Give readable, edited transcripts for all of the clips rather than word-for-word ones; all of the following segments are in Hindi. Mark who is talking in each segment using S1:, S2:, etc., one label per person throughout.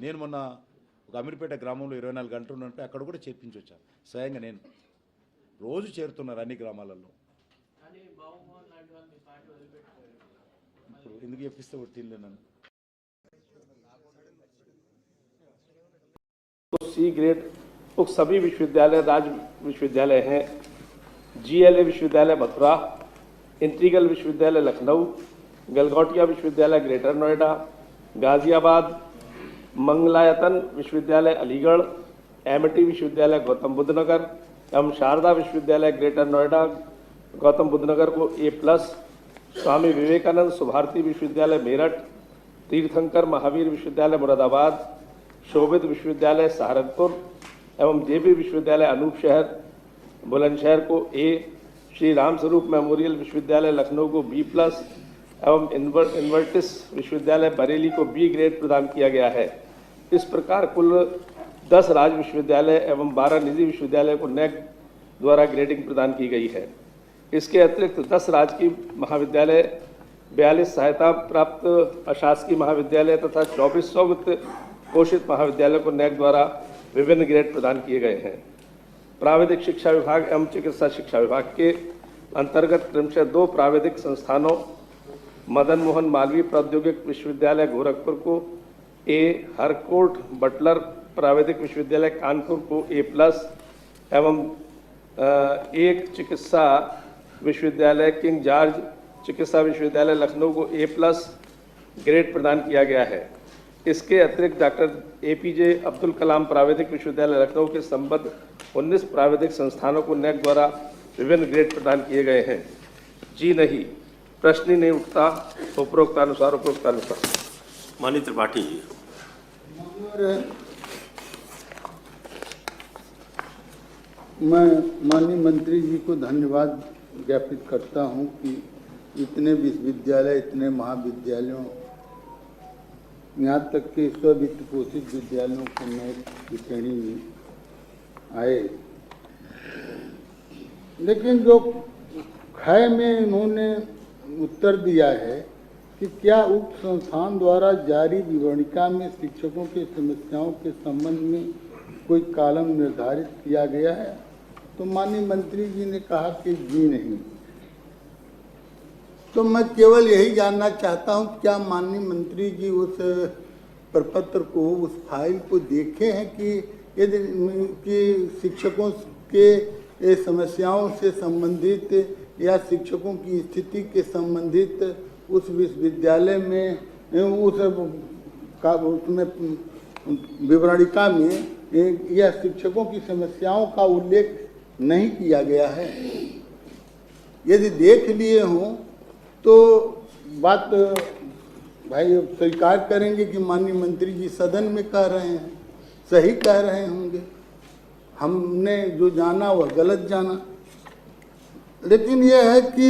S1: నేను మొన్న ఒక అమీర్పేట గ్రామంలో 24 గంటలు ఉన్నట్టు అక్కడ కూడా చేర్పించి వచ్చాను స్వయంగా. నేను రోజు చేరుతున్నారు అన్ని గ్రామాలలో. ఇప్పుడు ఎందుకు చెప్పిస్తే కొట్టింది నన్ను.
S2: सी ग्रेड उक्त सभी विश्वविद्यालय राज्य विश्वविद्यालय हैं। जीएलए विश्वविद्यालय मथुरा, इंटीग्रल विश्वविद्यालय लखनऊ, गलगोटिया विश्वविद्यालय ग्रेटर नोएडा, गाजियाबाद, मंगलायतन विश्वविद्यालय अलीगढ़, एमटी विश्वविद्यालय गौतम बुद्ध नगर एवं शारदा विश्वविद्यालय ग्रेटर नोएडा गौतम बुद्ध नगर को A+, स्वामी विवेकानंद सुभारती विश्वविद्यालय मेरठ, तीर्थंकर महावीर विश्वविद्यालय मुरादाबाद, शोभित विश्वविद्यालय सहारनपुर एवं जेबी विश्वविद्यालय अनूपशहर बुलंदशहर को A, श्री रामस्वरूप मेमोरियल विश्वविद्यालय लखनऊ को B+ एवं इन्वर्टिस विश्वविद्यालय बरेली को B ग्रेड प्रदान किया गया है। इस प्रकार कुल 10 राज्य विश्वविद्यालय एवं 12 निजी विश्वविद्यालय को NAAC द्वारा ग्रेडिंग प्रदान की गई है। इसके अतिरिक्त 10 राजकीय महाविद्यालय, 42 सहायता प्राप्त अशासकीय महाविद्यालय तथा 2400 वित्त पोषित महाविद्यालय को NAAC द्वारा विभिन्न ग्रेड प्रदान किए गए हैं। प्राविधिक शिक्षा विभाग एवं चिकित्सा शिक्षा विभाग के अंतर्गत क्रमशः 2 प्राविधिक संस्थानों मदन मोहन मालवीय प्रौद्योगिक विश्वविद्यालय गोरखपुर को A, हरकोर्ट बटलर प्राविधिक विश्वविद्यालय कानपुर को A+ एवं एक चिकित्सा विश्वविद्यालय किंग जॉर्ज चिकित्सा विश्वविद्यालय लखनऊ को A+ ग्रेड प्रदान किया गया है। इसके अतिरिक्त डॉक्टर APJ अब्दुल कलाम प्राविधिक विश्वविद्यालय लखनऊ के संबद्ध 19 प्राविधिक संस्थानों को NAAC द्वारा विभिन्न ग्रेड प्रदान किए गए हैं। जी नहीं, प्रश्न ही नहीं उठता। उपरोक्तानुसार
S3: माननीय त्रिपाठी जी।
S4: मैं माननीय मंत्री जी को धन्यवाद ज्ञापित करता हूं कि इतने विश्वविद्यालय, इतने महाविद्यालयों, यहाँ तक कि स्व-वित्त पोषित विद्यालयों को NAAC की श्रेणी में आए। लेकिन जो खय में इन्होंने उत्तर दिया है कि क्या उक्त संस्थान द्वारा जारी विवरणिका में शिक्षकों की समस्याओं के संबंध में कोई कॉलम निर्धारित किया गया है, तो माननीय मंत्री जी ने कहा कि जी नहीं। तो मैं केवल यही जानना चाहता हूं, क्या माननीय मंत्री जी उस प्रपत्र को, उस फाइल को देखे हैं कि यदि कि शिक्षकों के समस्याओं से संबंधित या शिक्षकों की स्थिति के संबंधित उस विश्वविद्यालय में उसमें विवरणिका में यह शिक्षकों की समस्याओं का उल्लेख नहीं किया गया है। यदि देख लिए हों तो बात भाई स्वीकार करेंगे कि माननीय मंत्री जी सदन में कह रहे हैं, सही कह रहे होंगे, हमने जो जाना वह गलत जाना। लेकिन यह है कि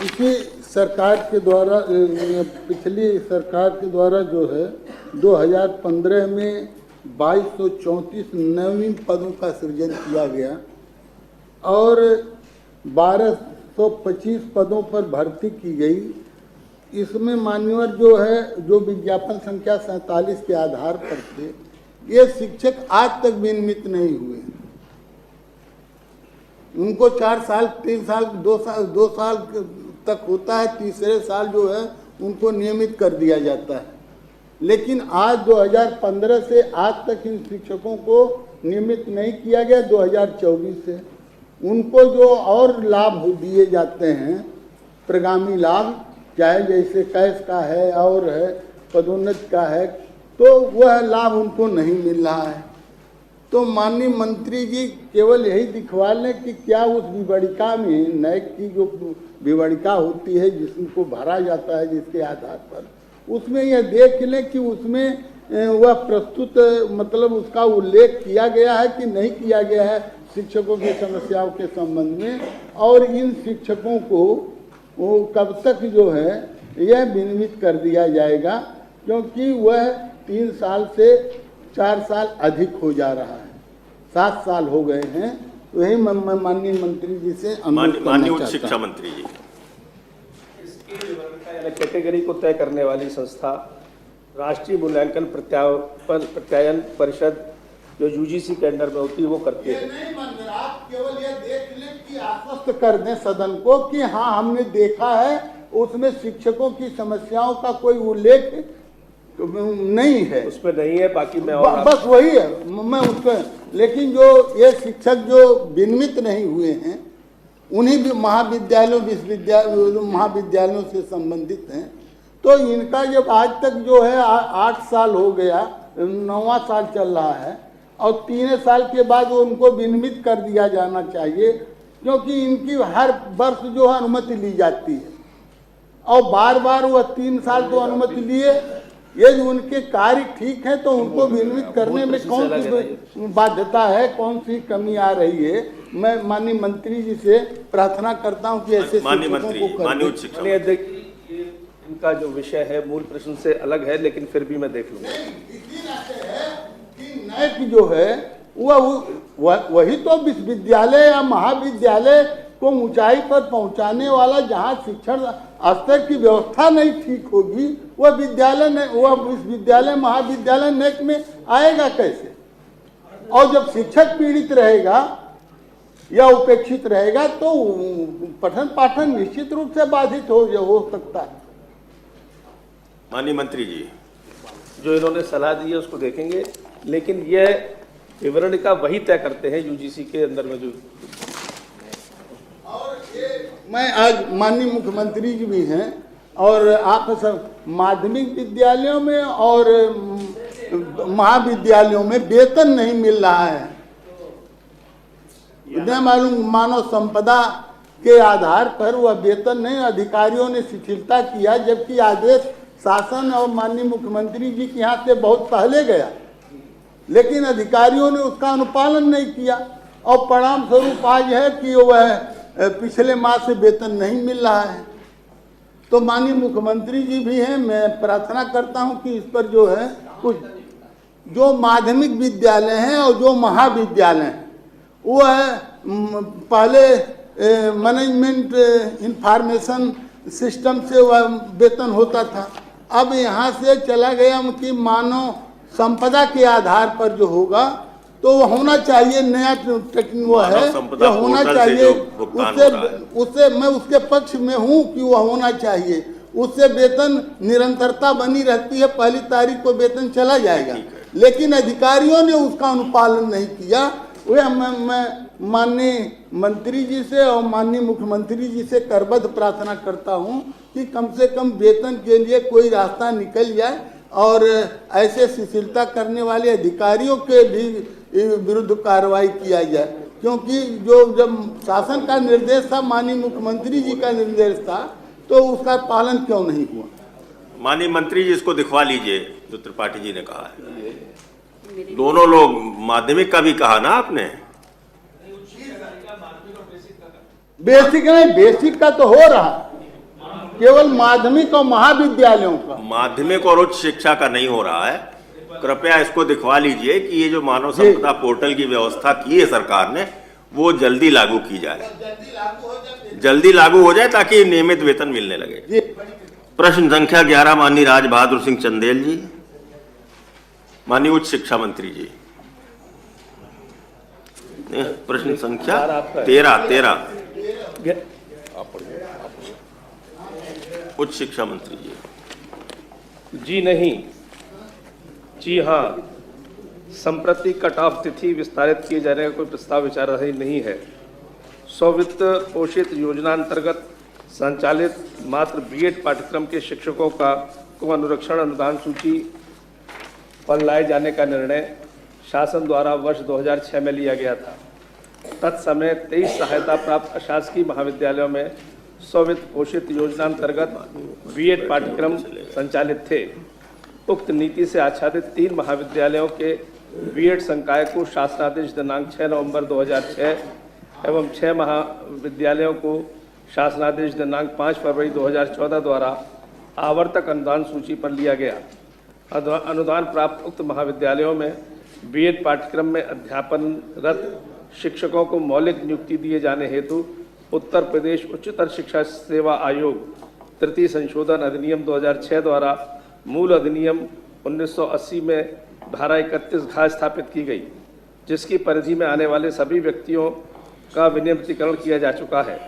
S4: इसी सरकार के द्वारा, पिछली सरकार के द्वारा जो है 2015 में 2234 नवीन पदों का सृजन किया गया और 1225 पदों पर भर्ती की गई। इसमें मान्यवर जो है, जो विज्ञापन संख्या 47 के आधार पर थे, ये शिक्षक आज तक विनियमित नहीं हुए। उनको 4 साल, 3 साल, 2 साल तक होता है, तीसरे साल जो है उनको नियमित कर दिया जाता है। लेकिन आज 2015 से आज तक इन शिक्षकों को नियमित नहीं किया गया। 2024 से उनको जो और लाभ दिए जाते हैं, प्रगामी लाभ, चाहे जैसे कैश का है और है, पदोन्नति का है, तो वह लाभ उनको नहीं मिल रहा है। तो माननीय मंत्री जी केवल यही दिखवा लें कि क्या उस विवरणिका में, NAAC की जो विवरणिका होती है जिसको भरा जाता है जिसके आधार पर, उसमें यह देख लें कि उसमें वह प्रस्तुत मतलब उसका उल्लेख किया गया है कि नहीं किया गया है शिक्षकों की समस्याओं के संबंध में, और इन शिक्षकों को वो कब तक जो है यह विनियमित कर दिया जाएगा, क्योंकि वह 3 साल से 4 साल अधिक हो जा रहा है, 7 साल हो गए हैं। वही मैं माननीय मंत्री जी से
S3: माननीय उच्च शिक्षा मंत्री जी।
S2: कैटेगरी को तय करने वाली संस्था राष्ट्रीय मूल्यांकन प्रत्यायन परिषद जो यूजीसी के अंडर में होती है वो करती
S4: ये
S2: है।
S4: नहीं मंदिर, आप केवल ये देख लें कि आश्वस्त कर दें सदन को कि हाँ हमने देखा है, उसमें शिक्षकों की समस्याओं का कोई उल्लेख नहीं है,
S2: उसमें नहीं है। बाकी मैं और
S4: बस वही है मैं उसको, लेकिन जो ये शिक्षक जो विनियमित नहीं हुए हैं उन्हीं भी महाविद्यालयों से संबंधित हैं, तो इनका जब आज तक जो है 8 साल हो गया, 9वां साल चल रहा है और 3 साल के बाद वो उनको विनियमित कर दिया जाना चाहिए, क्योंकि इनकी हर वर्ष जो है अनुमति ली जाती है और बार बार वह 3 साल तो अनुमति लिए। ये जो उनके कार्य ठीक है तो उनको विनियमित करने में कौन सी बाध्यता है, कौन सी कमी आ रही है। मैं माननीय मंत्री जी से प्रार्थना करता हूं कि ऐसे
S3: माननीय
S4: शिक्षकों
S3: मंत्री,
S4: को कर
S3: माननीय
S4: दें।
S3: उच्च शिक्षा
S2: माननीय अध्यक्ष, इनका जो विषय है मूल प्रश्न से अलग है, लेकिन फिर भी मैं देख लूंगा।
S4: इसी नाते है कि नैक जो है वही तो विश्वविद्यालय या महाविद्यालय को ऊंचाई पर पहुंचाने वाला, जहां शिक्षण स्तर की व्यवस्था नहीं ठीक होगी वह विश्वविद्यालय महाविद्यालय नेक में आएगा कैसे। और जब शिक्षक पीड़ित रहेगा या उपेक्षित रहेगा तो पठन पाठन निश्चित रूप से बाधित हो सकता है।
S3: माननीय मंत्री जी,
S2: जो इन्होंने सलाह दी है उसको देखेंगे, लेकिन यह विवरणिका वही तय करते हैं यूजीसी के अंदर में जो।
S4: और ये मैं आज माननीय मुख्यमंत्री जी भी हैं और आप सब माध्यमिक विद्यालयों में और महाविद्यालयों में वेतन नहीं मिल रहा है। इतना मालूम मानव संपदा के आधार पर वह वेतन नहीं, अधिकारियों ने शिथिलता किया, जबकि आदेश शासन और माननीय मुख्यमंत्री जी के यहाँ से बहुत पहले गया, लेकिन अधिकारियों ने उसका अनुपालन नहीं किया और परिणाम स्वरूप आज है कि वह पिछले माह से वेतन नहीं मिल रहा है। तो माननीय मुख्यमंत्री जी भी हैं, मैं प्रार्थना करता हूं कि इस पर जो है कुछ, जो माध्यमिक विद्यालय हैं और जो महाविद्यालय हैं वो है पहले मैनेजमेंट इंफॉर्मेशन सिस्टम से वह वेतन होता था, अब यहाँ से चला गया कि मानव संपदा के आधार पर जो होगा तो वो होना चाहिए, नया वो है जो होना चाहिए, उससे मैं उसके पक्ष में हूँ कि वह होना चाहिए। उससे वेतन निरंतरता बनी रहती है, 1 तारीख को वेतन चला जाएगा, लेकिन अधिकारियों ने उसका अनुपालन नहीं किया। वह मैं माननीय मंत्री जी से और माननीय मुख्यमंत्री जी से करबद्ध प्रार्थना करता हूं कि कम से कम वेतन के लिए कोई रास्ता निकल जाए और ऐसे शिथिलता करने वाले अधिकारियों के भी विरुद्ध कार्रवाई किया जाए, क्योंकि जब शासन का निर्देश था, माननीय मुख्यमंत्री जी का निर्देश था, तो उसका पालन क्यों नहीं हुआ।
S3: माननीय मंत्री जी, इसको दिखवा लीजिए जो त्रिपाठी जी ने कहा है। दोनों लोग, माध्यमिक का भी कहा ना आपने?
S4: बेसिक नहीं, बेसिक का तो हो रहा, केवल माध्यमिक और महाविद्यालयों का।
S3: माध्यमिक और उच्च शिक्षा का नहीं हो रहा है। कृपया इसको दिखवा लीजिए कि ये जो मानव संपदा पोर्टल की व्यवस्था की है सरकार ने, वो जल्दी लागू की जाए, जल्दी लागू हो जाए ताकि नियमित वेतन मिलने लगे। प्रश्न संख्या 11 माननीय राज बहादुर सिंह चंदेल जी। माननीय उच्च शिक्षा मंत्री जी। प्रश्न संख्या 13 उच्च शिक्षा मंत्री जी।
S2: जी नहीं, जी हाँ, संप्रति कट ऑफ तिथि विस्तारित किए जाने का कोई प्रस्ताव विचाराधीन नहीं है। स्ववित्त पोषित योजना अंतर्गत संचालित मात्र बीएड पाठ्यक्रम के शिक्षकों को अनुरक्षण अनुदान सूची पर लाए जाने का निर्णय शासन द्वारा वर्ष 2006 में लिया गया था। तत्समय 23 सहायता प्राप्त अशासकीय महाविद्यालयों में स्ववित्त पोषित योजना अंतर्गत बीएड पाठ्यक्रम संचालित थे। उक्त नीति से आच्छादित 3 महाविद्यालयों के बीएड संकाय को शासनादेश दिनांक 6 नवंबर 2006 एवं 6 महाविद्यालयों को शासनादेश दिनांक 5 फरवरी 2014 द्वारा आवर्तक अनुदान सूची पर लिया गया। अनुदान प्राप्त उक्त महाविद्यालयों में बीएड पाठ्यक्रम में अध्यापनरत शिक्षकों को मौलिक नियुक्ति दिए जाने हेतु उत्तर प्रदेश उच्चतर शिक्षा सेवा आयोग तृतीय संशोधन अधिनियम 2006 द्वारा मूल अधिनियम 1980 में धारा 31 घ स्थापित की गई, जिसकी परिधि में आने वाले सभी व्यक्तियों का विनियमितीकरण किया जा चुका है।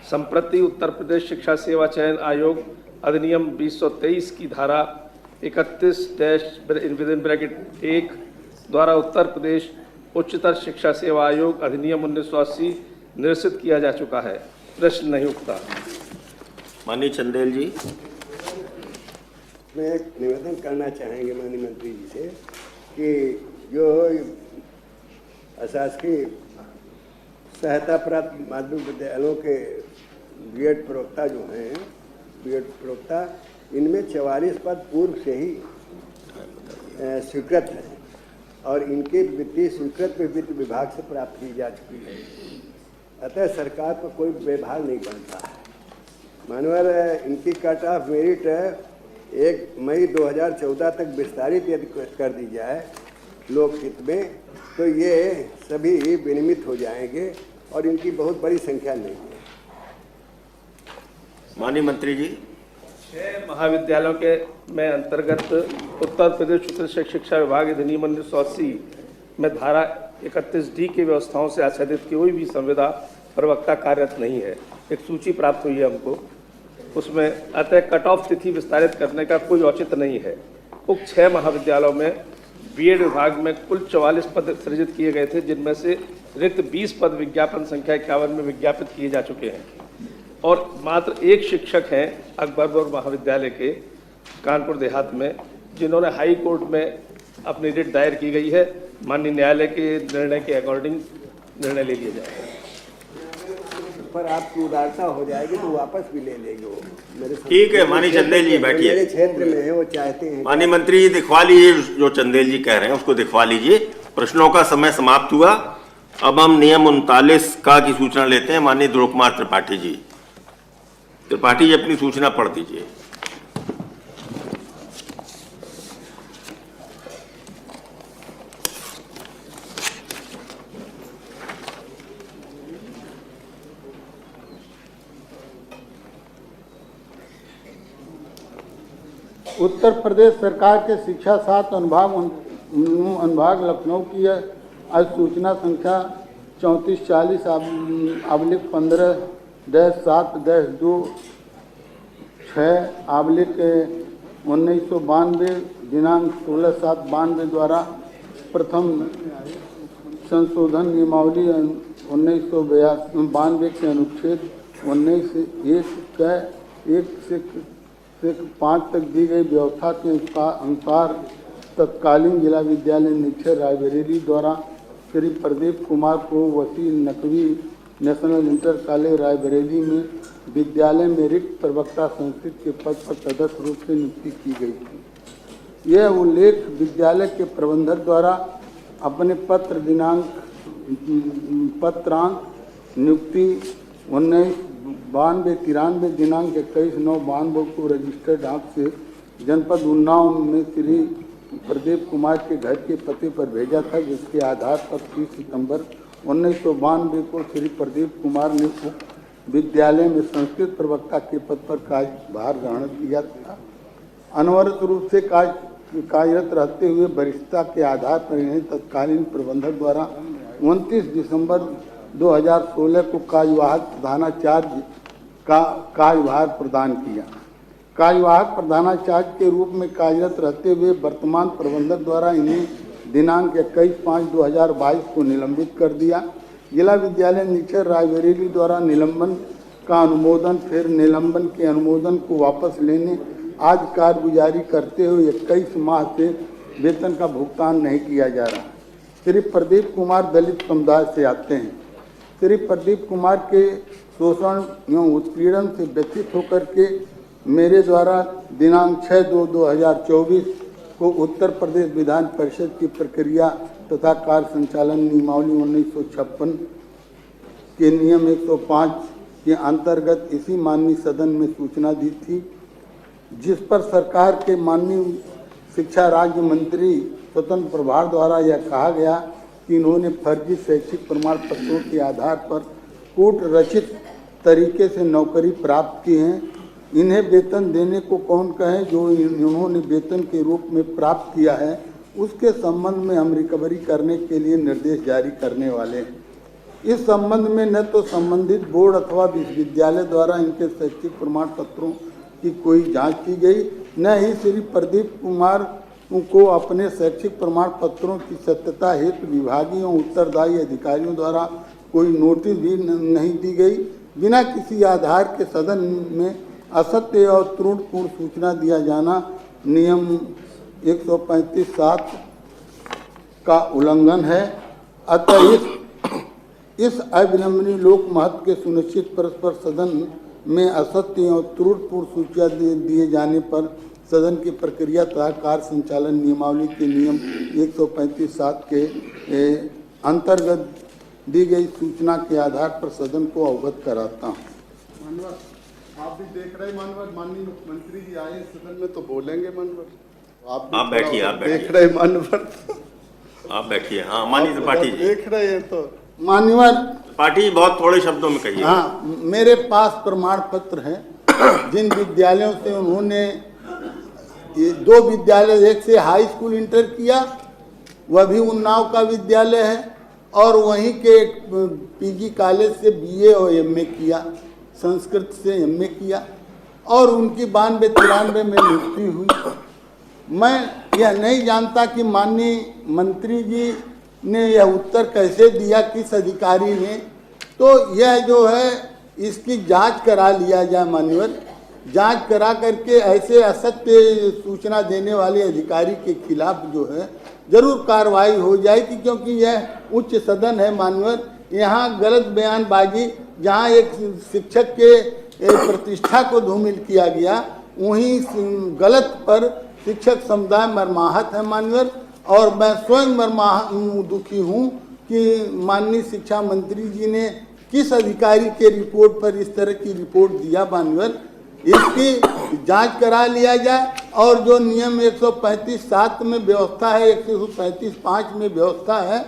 S2: संप्रति उत्तर प्रदेश शिक्षा सेवा चयन आयोग अधिनियम 2023 की धारा 31-1 द्वारा उत्तर प्रदेश उच्चतर शिक्षा सेवा आयोग अधिनियम 1980 निरसित किया जा चुका है। प्रश्न नहीं उठता।
S3: माननीय चंदेल जी।
S5: मैं एक निवेदन करना चाहेंगे माननीय मंत्री जी से कि जो अशासकीय सहायता प्राप्त माध्यमिक विद्यालयों के बीएड प्रवक्ता जो हैं, बीएड प्रवक्ता, इनमें 44 पद पूर्व से ही स्वीकृत हैं और इनकी वित्तीय स्वीकृत भी वित्त विभाग से प्राप्त की जा चुकी है। अतः सरकार को कोई व्यवहार नहीं बनता है। मानवर इनकी कट ऑफ मेरिट 1 मई 2014 तक विस्तारित यदि कर दी जाए लोकहित में, तो ये सभी विनियमित हो जाएंगे और इनकी बहुत बड़ी संख्या नहीं है।
S3: माननीय मंत्री जी।
S2: 6 महाविद्यालयों के में अंतर्गत उत्तर प्रदेश उच्च शिक्षा विभाग अधिनियम 1980 में धारा 31D की व्यवस्थाओं से आच्छादित कोई भी संविदा प्रवक्ता कार्यरत नहीं है। एक सूची प्राप्त हुई है हमको, उसमें अतः कट ऑफ तिथि विस्तारित करने का कोई औचित्य नहीं है। उक्त 6 महाविद्यालयों में बीएड विभाग में कुल 44 पद सृजित किए गए थे, जिनमें से रिक्त 20 पद विज्ञापन संख्या 51 में विज्ञापित किए जा चुके हैं और मात्र एक शिक्षक हैं अकबरपुर महाविद्यालय के कानपुर देहात में, जिन्होंने हाई कोर्ट में अपनी रिट दायर की गई है। माननीय न्यायालय के निर्णय के अकॉर्डिंग निर्णय ले लिया जाएगा।
S5: पर आपकी उदारता हो जाएगी तो वापस भी ले लेंगे वो। मेरे
S3: ठीक है माननीय चंदेल जी, बैठिए।
S5: मेरे क्षेत्र में है, वो चाहते हैं।
S3: माननीय मंत्री जी दिखवा लीजिए, जो चंदेल जी कह रहे हैं उसको दिखवा लीजिए। प्रश्नों का समय समाप्त हुआ। अब हम नियम 39 का की सूचना लेते हैं। माननीय ध्रुव कुमार त्रिपाठी जी। त्रिपाठी जी अपनी सूचना पढ़ दीजिए।
S4: उत्तर प्रदेश सरकार के शिक्षा सात अनुभाग लखनऊ की अधिसूचना संख्या 3440/7-2/6/1992 दिनांक 16/7/92 द्वारा प्रथम संशोधन नियमावली 1992 के अनुच्छेद 19(1) से 5 तक दी गई व्यवस्था के अनुसार तत्कालीन जिला विद्यालय निक्षय रायबरेली द्वारा श्री प्रदीप कुमार को Wasil Naqvi national inter college Raebareli में विद्यालय में रिक्त प्रवक्ता संस्कृत के पद पर तदर्थ रूप से नियुक्ति की गई थी। यह उल्लेख विद्यालय के प्रबंधक द्वारा अपने पत्रांक नियुक्ति 1992-93 दिनांक 21/9/92 को रजिस्टर्ड डाक से जनपद उन्नाव में श्री प्रदीप कुमार के घर के पते पर भेजा था, जिसके आधार पर 30 सितंबर 1992 को श्री प्रदीप कुमार ने विद्यालय में संस्कृत प्रवक्ता के पद पर कार्यभार ग्रहण किया था। अनवरत रूप से कार्यरत रहते हुए वरिष्ठता के आधार पर इन्हें तत्कालीन प्रबंधक द्वारा 29 दिसंबर 2016 को कार्यवाहक प्रधानाचार्य का कार्यभार प्रदान किया। कार्यवाहक प्रधानाचार्य के रूप में कार्यरत रहते हुए वर्तमान प्रबंधक द्वारा इन्हें दिनांक 21/5/2022 को निलंबित कर दिया। जिला विद्यालय निक्षय रायबरेली द्वारा निलंबन का अनुमोदन, फिर निलंबन के अनुमोदन को वापस लेने आज कारगुजारी करते हुए 21 माह से वेतन का भुगतान नहीं किया जा रहा। श्री प्रदीप कुमार दलित समुदाय से आते हैं। श्री प्रदीप कुमार के शोषण एवं उत्पीड़न से व्यथित होकर के मेरे द्वारा दिनांक 6/2/2024 को उत्तर प्रदेश विधान परिषद की प्रक्रिया तथा कार्य संचालन नियमावली 1956 के नियम 105 के अंतर्गत इसी माननीय सदन में सूचना दी थी, जिस पर सरकार के माननीय शिक्षा राज्य मंत्री स्वतंत्र प्रभार द्वारा यह कहा गया कि इन्होंने फर्जी शैक्षिक प्रमाण पत्रों के आधार पर कूट रचित तरीके से नौकरी प्राप्त की हैं इन्हें वेतन देने को कौन कहे। जो इन्होंने वेतन के रूप में प्राप्त किया है उसके संबंध में हम रिकवरी करने के लिए निर्देश जारी करने वाले हैं। इस संबंध में न तो संबंधित बोर्ड अथवा विश्वविद्यालय द्वारा इनके शैक्षिक प्रमाण पत्रों की कोई जांच की गई, न ही श्री प्रदीप कुमार को अपने शैक्षिक प्रमाण पत्रों की सत्यता हेतु विभागीय उत्तरदायी अधिकारियों द्वारा कोई नोटिस भी नहीं दी गई। बिना किसी आधार के सदन में असत्य और त्रुटिपूर्ण सूचना दिया जाना नियम 135(7) का उल्लंघन है। अतः इस अविलंबनीय लोक महत्व के सुनिश्चित परस्पर सदन में असत्य और त्रुटिपूर्ण सूचना दिए जाने पर सदन की प्रक्रिया तथा कार्य संचालन नियमावली के नियम 135(7) के अंतर्गत दी गई सूचना के आधार पर सदन को अवगत कराता हूँ।
S6: मानवर, आप भी देख रहे हैं मानवर, माननीय मुख्यमंत्री जी आए सदन में तो बोलेंगे मानवर।
S3: आप बैठिए, आप बैठिए।
S6: देख रहे हैं मानवर,
S3: आप बैठिए। हाँ माननीय त्रिपाठी जी।
S6: देख रहे हैं तो
S4: मान्यवर
S3: त्रिपाठी बहुत थोड़े शब्दों में कहिए।
S4: हाँ, मेरे पास प्रमाण पत्र हैं जिन विद्यालयों से उन्होंने ये 2 विद्यालय, एक से हाई स्कूल इंटर किया, वह भी उन्नाव का विद्यालय है, और वहीं के पीजी कॉलेज से बीए और एमए किया, संस्कृत से एमए किया, और उनकी 92-93 में नियुक्ति हुई। मैं यह नहीं जानता कि माननीय मंत्री जी ने यह उत्तर कैसे दिया, किस अधिकारी ने, तो यह जो है इसकी जांच करा लिया जाए मान्यवर। जांच करा करके ऐसे असत्य सूचना देने वाले अधिकारी के खिलाफ जो है जरूर कार्रवाई हो जाएगी, क्योंकि यह उच्च सदन है मान्यवर। यहाँ गलत बयानबाजी, जहाँ एक शिक्षक के प्रतिष्ठा को धूमिल किया गया, वहीं गलत पर शिक्षक समुदाय मर्माहत है मान्यवर। और मैं स्वयं दुखी हूँ कि माननीय शिक्षा मंत्री जी ने किस अधिकारी के रिपोर्ट पर इस तरह की रिपोर्ट दिया मान्यवर। इसकी जांच करा लिया जाए, और जो नियम 135(7) में व्यवस्था है, 135(5) में व्यवस्था है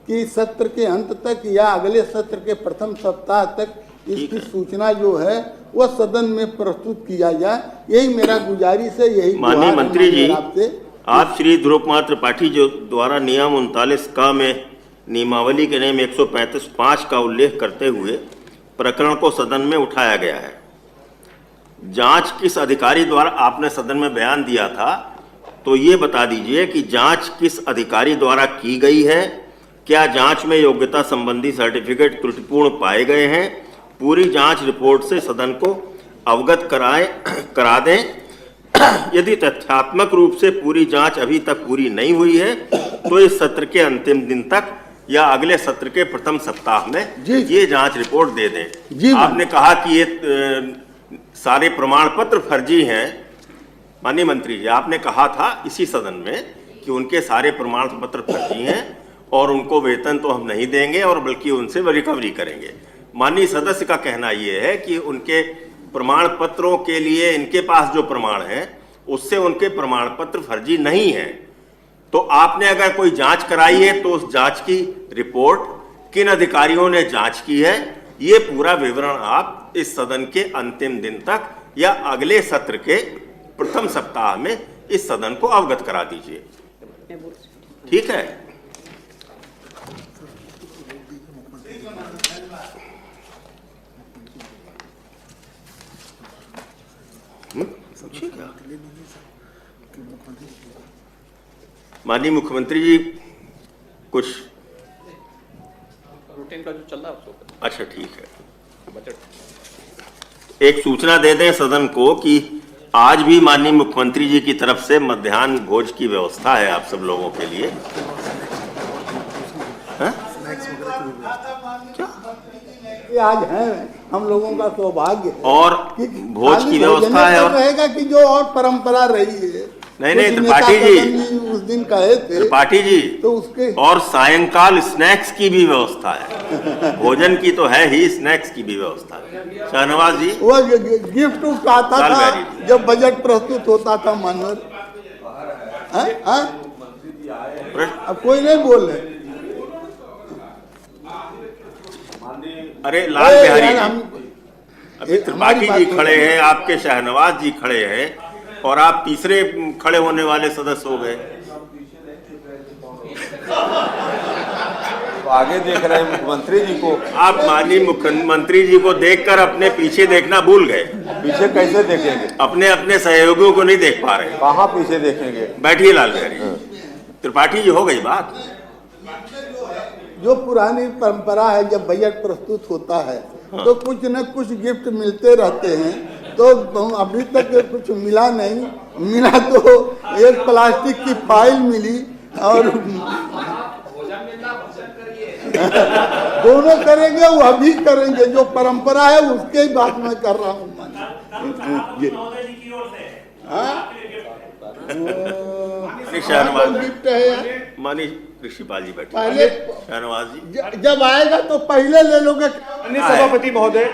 S4: कि सत्र के अंत तक या अगले सत्र के प्रथम सप्ताह तक इसकी सूचना जो है वह सदन में प्रस्तुत किया जाए। यही मेरा गुजारिश है, यही
S3: माननीय मंत्री जी,
S4: आपसे।
S3: आप श्री ध्रुव कुमार त्रिपाठी जो द्वारा नियम 39(क) में नियमावली के नियम 135(5) का उल्लेख करते हुए प्रकरण को सदन में उठाया गया है। जांच किस अधिकारी द्वारा आपने सदन में बयान दिया था, तो ये बता दीजिए कि जांच किस अधिकारी द्वारा की गई है, क्या जांच में योग्यता संबंधी सर्टिफिकेट त्रुटिपूर्ण पाए गए हैं। पूरी जांच रिपोर्ट से सदन को अवगत करा दें। यदि तथ्यात्मक रूप से पूरी जांच अभी तक पूरी नहीं हुई है तो इस सत्र के अंतिम दिन तक या अगले सत्र के प्रथम सप्ताह में ये जांच रिपोर्ट दे दें। आपने कहा कि ये सारे प्रमाण पत्र फर्जी हैं। माननीय मंत्री जी, आपने कहा था इसी सदन में कि उनके सारे प्रमाण पत्र फर्जी हैं और उनको वेतन तो हम नहीं देंगे और बल्कि उनसे रिकवरी करेंगे। माननीय सदस्य का कहना ये है कि उनके प्रमाण पत्रों के लिए इनके पास जो प्रमाण है उससे उनके प्रमाण पत्र फर्जी नहीं है। तो आपने अगर कोई जांच कराई है तो उस जांच की रिपोर्ट किन अधिकारियों ने जांच की है, ये पूरा विवरण आप इस सदन के अंतिम दिन तक या अगले सत्र के प्रथम सप्ताह में इस सदन को अवगत करा दीजिए। ठीक है? माननीय मुख्यमंत्री जी, कुछ
S2: रूटीन का जो चल रहा है उसको।
S3: अच्छा, ठीक है। बजट एक सूचना दे दें सदन को कि आज भी माननीय मुख्यमंत्री जी की तरफ से मध्याह्न भोज की व्यवस्था है आप सब लोगों के लिए।
S4: आज है हम लोगों का सौभाग्य
S3: और भोज की व्यवस्था है और
S4: रहेगा कि जो और परंपरा रही है।
S3: नहीं त्रिपाठी जी,
S4: उस दिन कहे थे
S3: त्रिपाठी जी,
S4: तो उसके
S3: और सायंकाल स्नैक्स की भी व्यवस्था है। भोजन की तो है ही, स्नैक्स की भी व्यवस्था है। शाहनवाज जी,
S4: वो गिफ्ट उफ्ट आता था जब बजट प्रस्तुत होता था मानवर। अब कोई नहीं बोल रहे।
S3: अरे लाल बिहारी जी, अभी त्रिपाठी जी खड़े हैं, आपके शहनवाज जी खड़े हैं, और आप तीसरे खड़े होने वाले सदस्य हो गए।
S7: तो आगे देख रहे हैं मुख्यमंत्री जी को।
S3: आप माननीय मुख्यमंत्री जी को देखकर अपने पीछे देखना भूल गए।
S7: पीछे कैसे देखेंगे?
S3: अपने अपने सहयोगियों को नहीं देख पा रहे।
S7: कहाँ पीछे देखेंगे?
S3: बैठिए लाल बिहारी। त्रिपाठी जी, हो गई बात।
S4: जो पुरानी परंपरा है, जब बजट प्रस्तुत होता है तो कुछ न कुछ गिफ्ट मिलते रहते हैं, तो अभी तक कुछ मिला नहीं। मिला तो एक प्लास्टिक की फाइल मिली, और दोनों करेंगे, वो अभी करेंगे। जो परंपरा है उसके ही बात मैं कर रहा हूँ। गिफ्ट है
S3: मानी ऋषिपाल जी बैठे।
S4: पहले
S3: शहनवाज जी
S4: जब आएगा तो पहले ले लोगे।
S8: माननीय सभापति महोदय,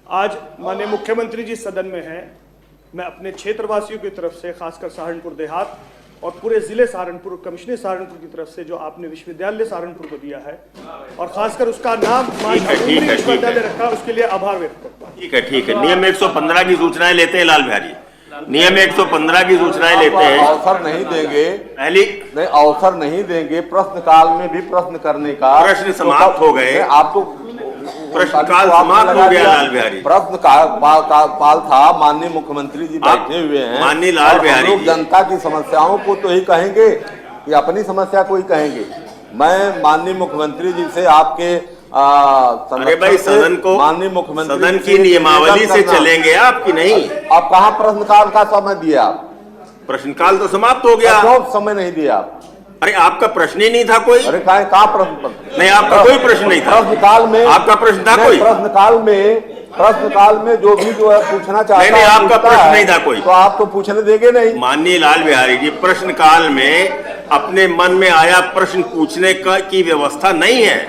S8: आज माननीय मुख्यमंत्री जी सदन में हैं। मैं अपने क्षेत्रवासियों की तरफ से, खासकर सहारनपुर देहात और पूरे जिले सहारनपुर, कमिश्नर सहारनपुर की तरफ से जो आपने विश्वविद्यालय सहारनपुर को दिया है, और खासकर उसका नाम विश्वविद्यालय रखा, उसके लिए आभार व्यक्त करता हूँ।
S3: ठीक है। नियम 115 की सूचनाएं लेते हैं लाल बिहारी। नियम 115 की सूचनाएं लेते हैं।
S7: अवसर नहीं देंगे,
S3: पहली
S7: नहीं अवसर नहीं देंगे प्रश्नकाल में भी प्रश्न करने का।
S3: प्रश्न समाप्त हो गए।
S7: आपको
S3: प्रश्नकाल समाप्त हो गया लाल बिहारी।
S7: प्रश्न काल था, माननीय मुख्यमंत्री जी बैठे हुए हैं।
S3: माननीय लाल बिहारी
S7: लोग जनता की समस्याओं को तो ही कहेंगे कि अपनी समस्या को ही कहेंगे। मैं माननीय मुख्यमंत्री जी से आपके
S3: अरे भाई, सदन को,
S7: माननीय मुख्यमंत्री
S3: सदन की नियमावली से चलेंगे आपकी नहीं।
S7: आप कहाँ प्रश्नकाल का समय दिया? आप
S3: प्रश्नकाल तो समाप्त हो गया।
S7: क्यों समय नहीं दिया आप?
S3: अरे आपका प्रश्न ही नहीं था कोई।
S7: अरे कहाँ प्रश्न?
S3: नहीं, आपका कोई प्रश्न नहीं था।
S7: प्रश्नकाल में
S3: आपका प्रश्न था कोई?
S7: प्रश्नकाल में जो भी जो है पूछना चाहता है,
S3: नहीं, आपका प्रश्न नहीं था कोई।
S7: तो आप तो पूछने देंगे नहीं।
S3: माननीय लाल बिहारी जी, प्रश्नकाल में अपने मन में आया प्रश्न पूछने की व्यवस्था नहीं है।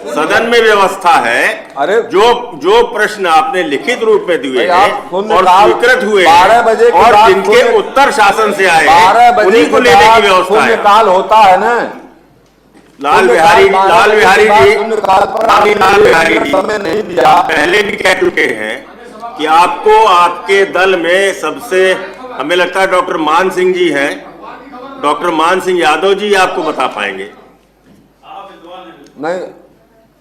S3: सदन में व्यवस्था है।
S7: अरे
S3: जो प्रश्न आपने लिखित रूप में दिए हैं और स्वीकृत हुए
S7: 12 बजे
S3: और जिनके उत्तर शासन से आए,
S7: 12 बजे
S3: उन्हीं को लेने की व्यवस्था है।
S7: काल होता है ना
S3: लाल बिहारी जी,
S7: लाल बिहारी जी
S3: समय नहीं दिया। पहले भी कह चुके हैं कि आपको, आपके दल में सबसे, हमें लगता है डॉक्टर मान सिंह जी हैं, डॉक्टर मान सिंह यादव जी आपको बता पाएंगे।
S7: नहीं,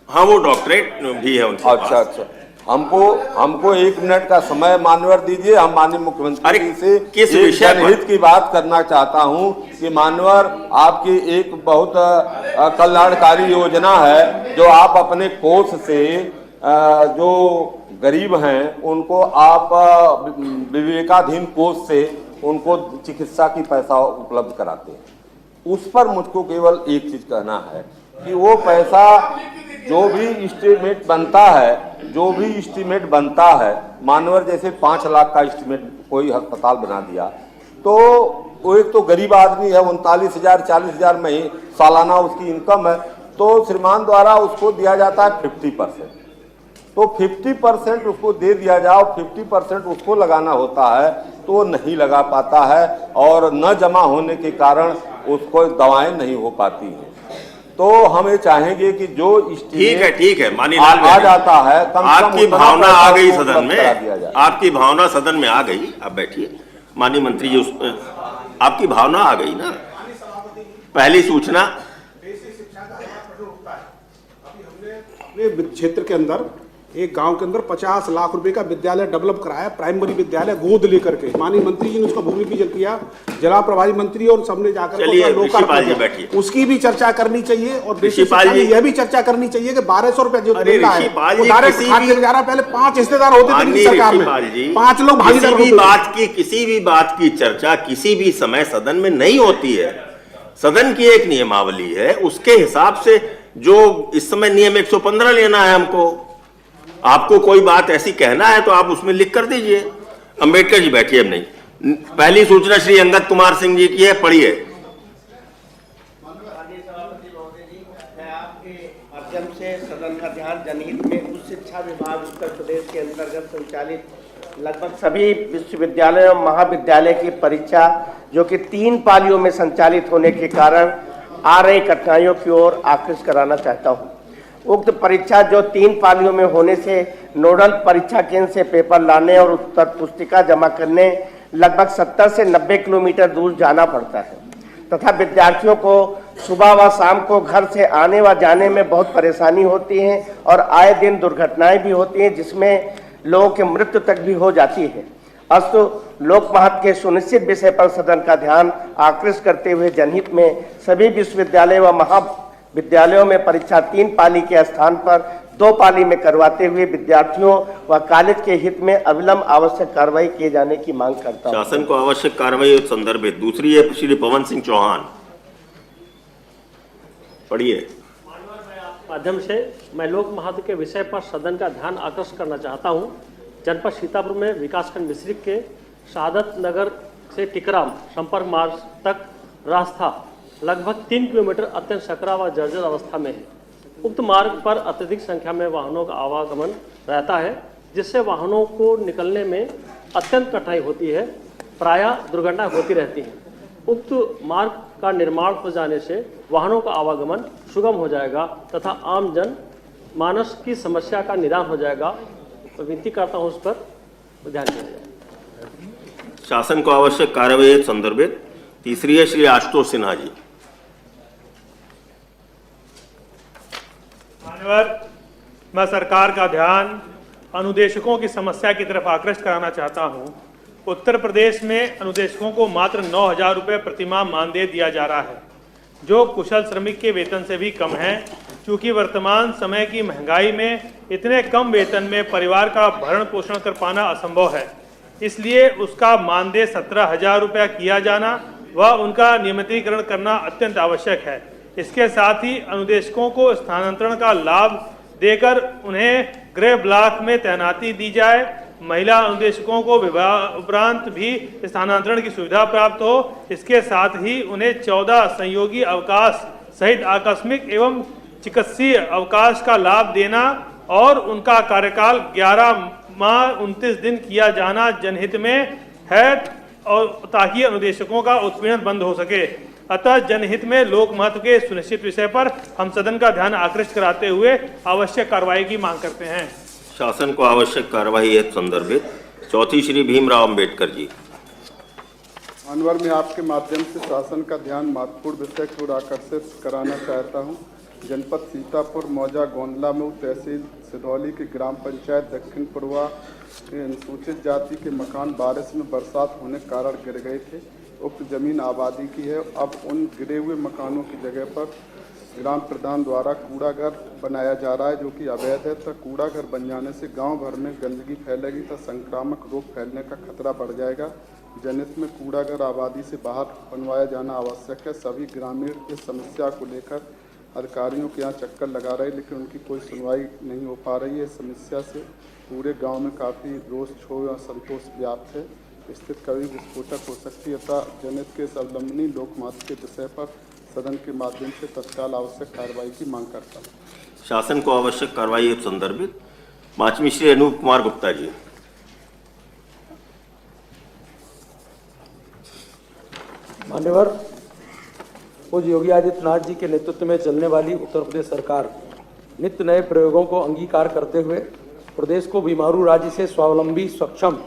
S3: हाँ, वो डॉक्टरेट भी है उनके
S7: अच्छा
S3: पास।
S7: अच्छा। हमको 1 मिनट का समय मान्यवर दीजिए। हम माननीय मुख्यमंत्री जी से
S3: किस
S7: एक
S3: विषय
S7: जनहित की बात करना चाहता हूं कि मान्यवर, आपकी एक बहुत कल्याणकारी योजना है जो आप अपने कोष से जो गरीब हैं उनको आप विवेकाधीन कोष से उनको चिकित्सा की पैसा उपलब्ध कराते हैं। उस पर मुझको केवल एक चीज कहना है कि वो पैसा जो भी एस्टीमेट बनता है, मानवर जैसे 5 लाख का एस्टीमेट कोई अस्पताल बना दिया, तो वो एक तो गरीब आदमी है, 39,000 40,000 में ही सालाना उसकी इनकम है, तो श्रीमान द्वारा उसको दिया जाता है 50%। तो 50% उसको दे दिया जाओ, 50% उसको लगाना होता है तो वो नहीं लगा पाता है, और न जमा होने के कारण उसको दवाएं नहीं हो पाती हैं। तो हम ये चाहेंगे कि जो
S3: ठीक है माननीय लाल
S7: आ जाता है,
S3: आपकी भावना आ गई सदन में, आपकी भावना सदन में आ गई। आप बैठिए माननीय मंत्री जी, आपकी भावना आ गई ना। पहली सूचना,
S8: अपने क्षेत्र के अंदर, एक गांव के अंदर 50 लाख रुपए का विद्यालय डेवलप कराया, प्राइमरी विद्यालय गोद लेकर के। माननीय मंत्री जी ने उसका भूमि पूजन किया, जला प्रभारी मंत्री और सबने जाकर उसकी भी चर्चा करनी चाहिए। और यह भी चर्चा करनी चाहिए कि 1200 रुपए जो मिल रहा है वो डायरेक्ट खाते में जा रहा है। पहले 5 हिस्सेदार होते थे सरकार में, 5 लोग भागीदार होते।
S3: किसी भी बात की चर्चा किसी भी समय सदन में नहीं होती है। सदन की एक नियमावली है, उसके हिसाब से जो इस समय नियम 115 लेना है हमको। आपको कोई बात ऐसी कहना है तो आप उसमें लिख कर दीजिए। अंबेडकर जी बैठिए। अब नहीं, पहली सूचना श्री अंगद कुमार सिंह जी की है, पढ़िए।
S9: मैं आपके माध्यम से सदन का ध्यान जनहित में उच्च शिक्षा विभाग उत्तर प्रदेश के अंतर्गत संचालित लगभग सभी विश्वविद्यालय और महाविद्यालय की परीक्षा जो कि 3 पालियों में संचालित होने के कारण आ रही कठिनाइयों की ओर आकृष्ट कराना चाहता हूँ। उक्त परीक्षा जो 3 पालियों में होने से नोडल परीक्षा केंद्र से पेपर लाने और उत्तर पुस्तिका जमा करने लगभग 70 से 90 किलोमीटर दूर जाना पड़ता है तथा विद्यार्थियों को सुबह व शाम को घर से आने व जाने में बहुत परेशानी होती है और आए दिन दुर्घटनाएं भी होती हैं जिसमें लोगों की मृत्यु तक भी हो जाती है। अस्तु लोक महत्व के सुनिश्चित विषय पर सदन का ध्यान आकृष्ट करते हुए जनहित में सभी विश्वविद्यालय व महाविद्यालयों में परीक्षा 3 पाली के स्थान पर 2 पाली में करवाते हुए विद्यार्थियों व कॉलेज के हित में अविलंब आवश्यक कार्रवाई किए जाने की मांग करता हूं।
S3: शासन को आवश्यक कार्रवाई और संदर्भित। दूसरी है श्री पवन सिंह चौहान, पढ़िए।
S10: माध्यम से मैं लोक महत्व के विषय पर सदन का ध्यान आकर्षित करना चाहता हूं। जनपद सीतापुर में विकासखंड मिश्रिक के शहादत नगर से टिकराम संपर्क मार्ग तक रास्ता लगभग 3 किलोमीटर अत्यंत सकरा व जर्जर अवस्था में है। उक्त मार्ग पर अत्यधिक संख्या में वाहनों का आवागमन रहता है जिससे वाहनों को निकलने में अत्यंत कठिनाई होती है, प्रायः दुर्घटना होती रहती है। उक्त मार्ग का निर्माण हो जाने से वाहनों का आवागमन सुगम हो जाएगा तथा आम जन मानस की समस्या का निदान हो जाएगा। तो विनती करता हूं उस पर ध्यान दिया जाए।
S3: शासन को आवश्यक कार्रवाई संदर्भित। तीसरी है श्री आशुतोष सिन्हा जी।
S11: मान्यवर, मैं सरकार का ध्यान अनुदेशकों की समस्या की तरफ आकृष्ट कराना चाहता हूं। उत्तर प्रदेश में अनुदेशकों को मात्र 9,000 रुपये प्रतिमाह मानदेय दिया जा रहा है जो कुशल श्रमिक के वेतन से भी कम है। चूँकि वर्तमान समय की महंगाई में इतने कम वेतन में परिवार का भरण पोषण कर पाना असंभव है, इसलिए उसका मानदेय 17,000 रुपया किया जाना व उनका नियमितीकरण करना अत्यंत आवश्यक है। इसके साथ ही अनुदेशकों को स्थानांतरण का लाभ देकर उन्हें गृह ब्लॉक में तैनाती दी जाए। महिला अनुदेशकों को विवाह उपरांत भी स्थानांतरण की सुविधा प्राप्त हो। इसके साथ ही उन्हें 14 संयोगी अवकाश सहित आकस्मिक एवं चिकित्सीय अवकाश का लाभ देना और उनका कार्यकाल 11 माह 29 दिन किया जाना जनहित में है और ताकि अनुदेशकों का उत्पीड़न बंद हो सके। अतः जनहित में लोक महत्व के सुनिश्चित विषय पर हम सदन का ध्यान आकृष्ट कराते हुए आवश्यक कार्रवाई की मांग करते हैं।
S3: शासन को आवश्यक कार्रवाई है संदर्भित। चौथी श्री भीमराव अंबेडकर जी।
S6: मानवर, मैं आपके माध्यम से शासन का ध्यान महत्वपूर्ण विषय की ओर आकर्षित कराना चाहता हूं। जनपद सीतापुर मौजा गोंदला में तहसील सिधौली की ग्राम पंचायत दक्षिण पूर्वा के अनुसूचित जाति के मकान बारिश में बरसात होने के कारण गिर गए थे। उक्त जमीन आबादी की है। अब उन गिरे हुए मकानों की जगह पर ग्राम प्रधान द्वारा कूड़ा घर बनाया जा रहा है जो कि अवैध है। तथा कूड़ा घर बन जाने से गांव भर में गंदगी फैलेगी तथा संक्रामक रोग फैलने का खतरा बढ़ जाएगा। जनहित में कूड़ा घर आबादी से बाहर बनवाया जाना आवश्यक है। सभी ग्रामीण इस समस्या को लेकर अधिकारियों के यहाँ चक्कर लगा रहे लेकिन उनकी कोई सुनवाई नहीं हो पा रही है। इस समस्या से पूरे गांव में काफ़ी रोष क्षोभ और असंतोष व्याप्त है। स्थिति कभी विस्फोटक हो सकती है। अतः जनहित के अवलंबनी लोक महत्व के विषय पर सदन के माध्यम से तत्काल आवश्यक कार्रवाई की मांग करता हूँ।
S3: शासन को आवश्यक कार्रवाई संदर्भित। पांचवी श्री अनूप कुमार गुप्ता जी।
S12: मान्यवर, पूज्य योगी आदित्यनाथ जी के नेतृत्व में चलने वाली उत्तर प्रदेश सरकार नित्य नए प्रयोगों को अंगीकार करते हुए प्रदेश को बीमारू राज्य से स्वावलंबी, सक्षम,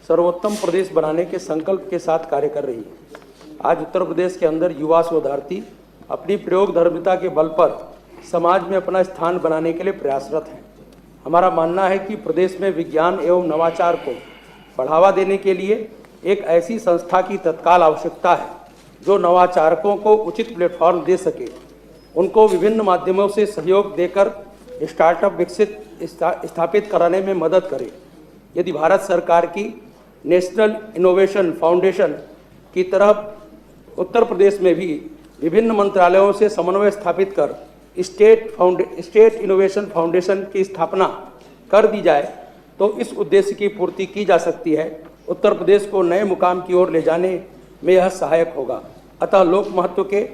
S12: सर्वोत्तम प्रदेश बनाने के संकल्प के साथ कार्य कर रही है। आज उत्तर प्रदेश के अंदर युवा शोधार्थी अपनी प्रयोगधर्मिता के बल पर समाज में अपना स्थान बनाने के लिए प्रयासरत हैं। हमारा मानना है कि प्रदेश में विज्ञान एवं नवाचार को बढ़ावा देने के लिए एक ऐसी संस्था की तत्काल आवश्यकता है जो नवाचारकों को उचित प्लेटफॉर्म दे सके, उनको विभिन्न माध्यमों से सहयोग देकर स्टार्टअप स्थापित कराने में मदद करे। यदि भारत सरकार की नेशनल इनोवेशन फाउंडेशन की तरह उत्तर प्रदेश में भी विभिन्न मंत्रालयों से समन्वय स्थापित कर स्टेट इनोवेशन फाउंडेशन की स्थापना कर दी जाए तो इस उद्देश्य की पूर्ति की जा सकती है। उत्तर प्रदेश को नए मुकाम की ओर ले जाने में यह सहायक होगा। अतः लोक महत्व के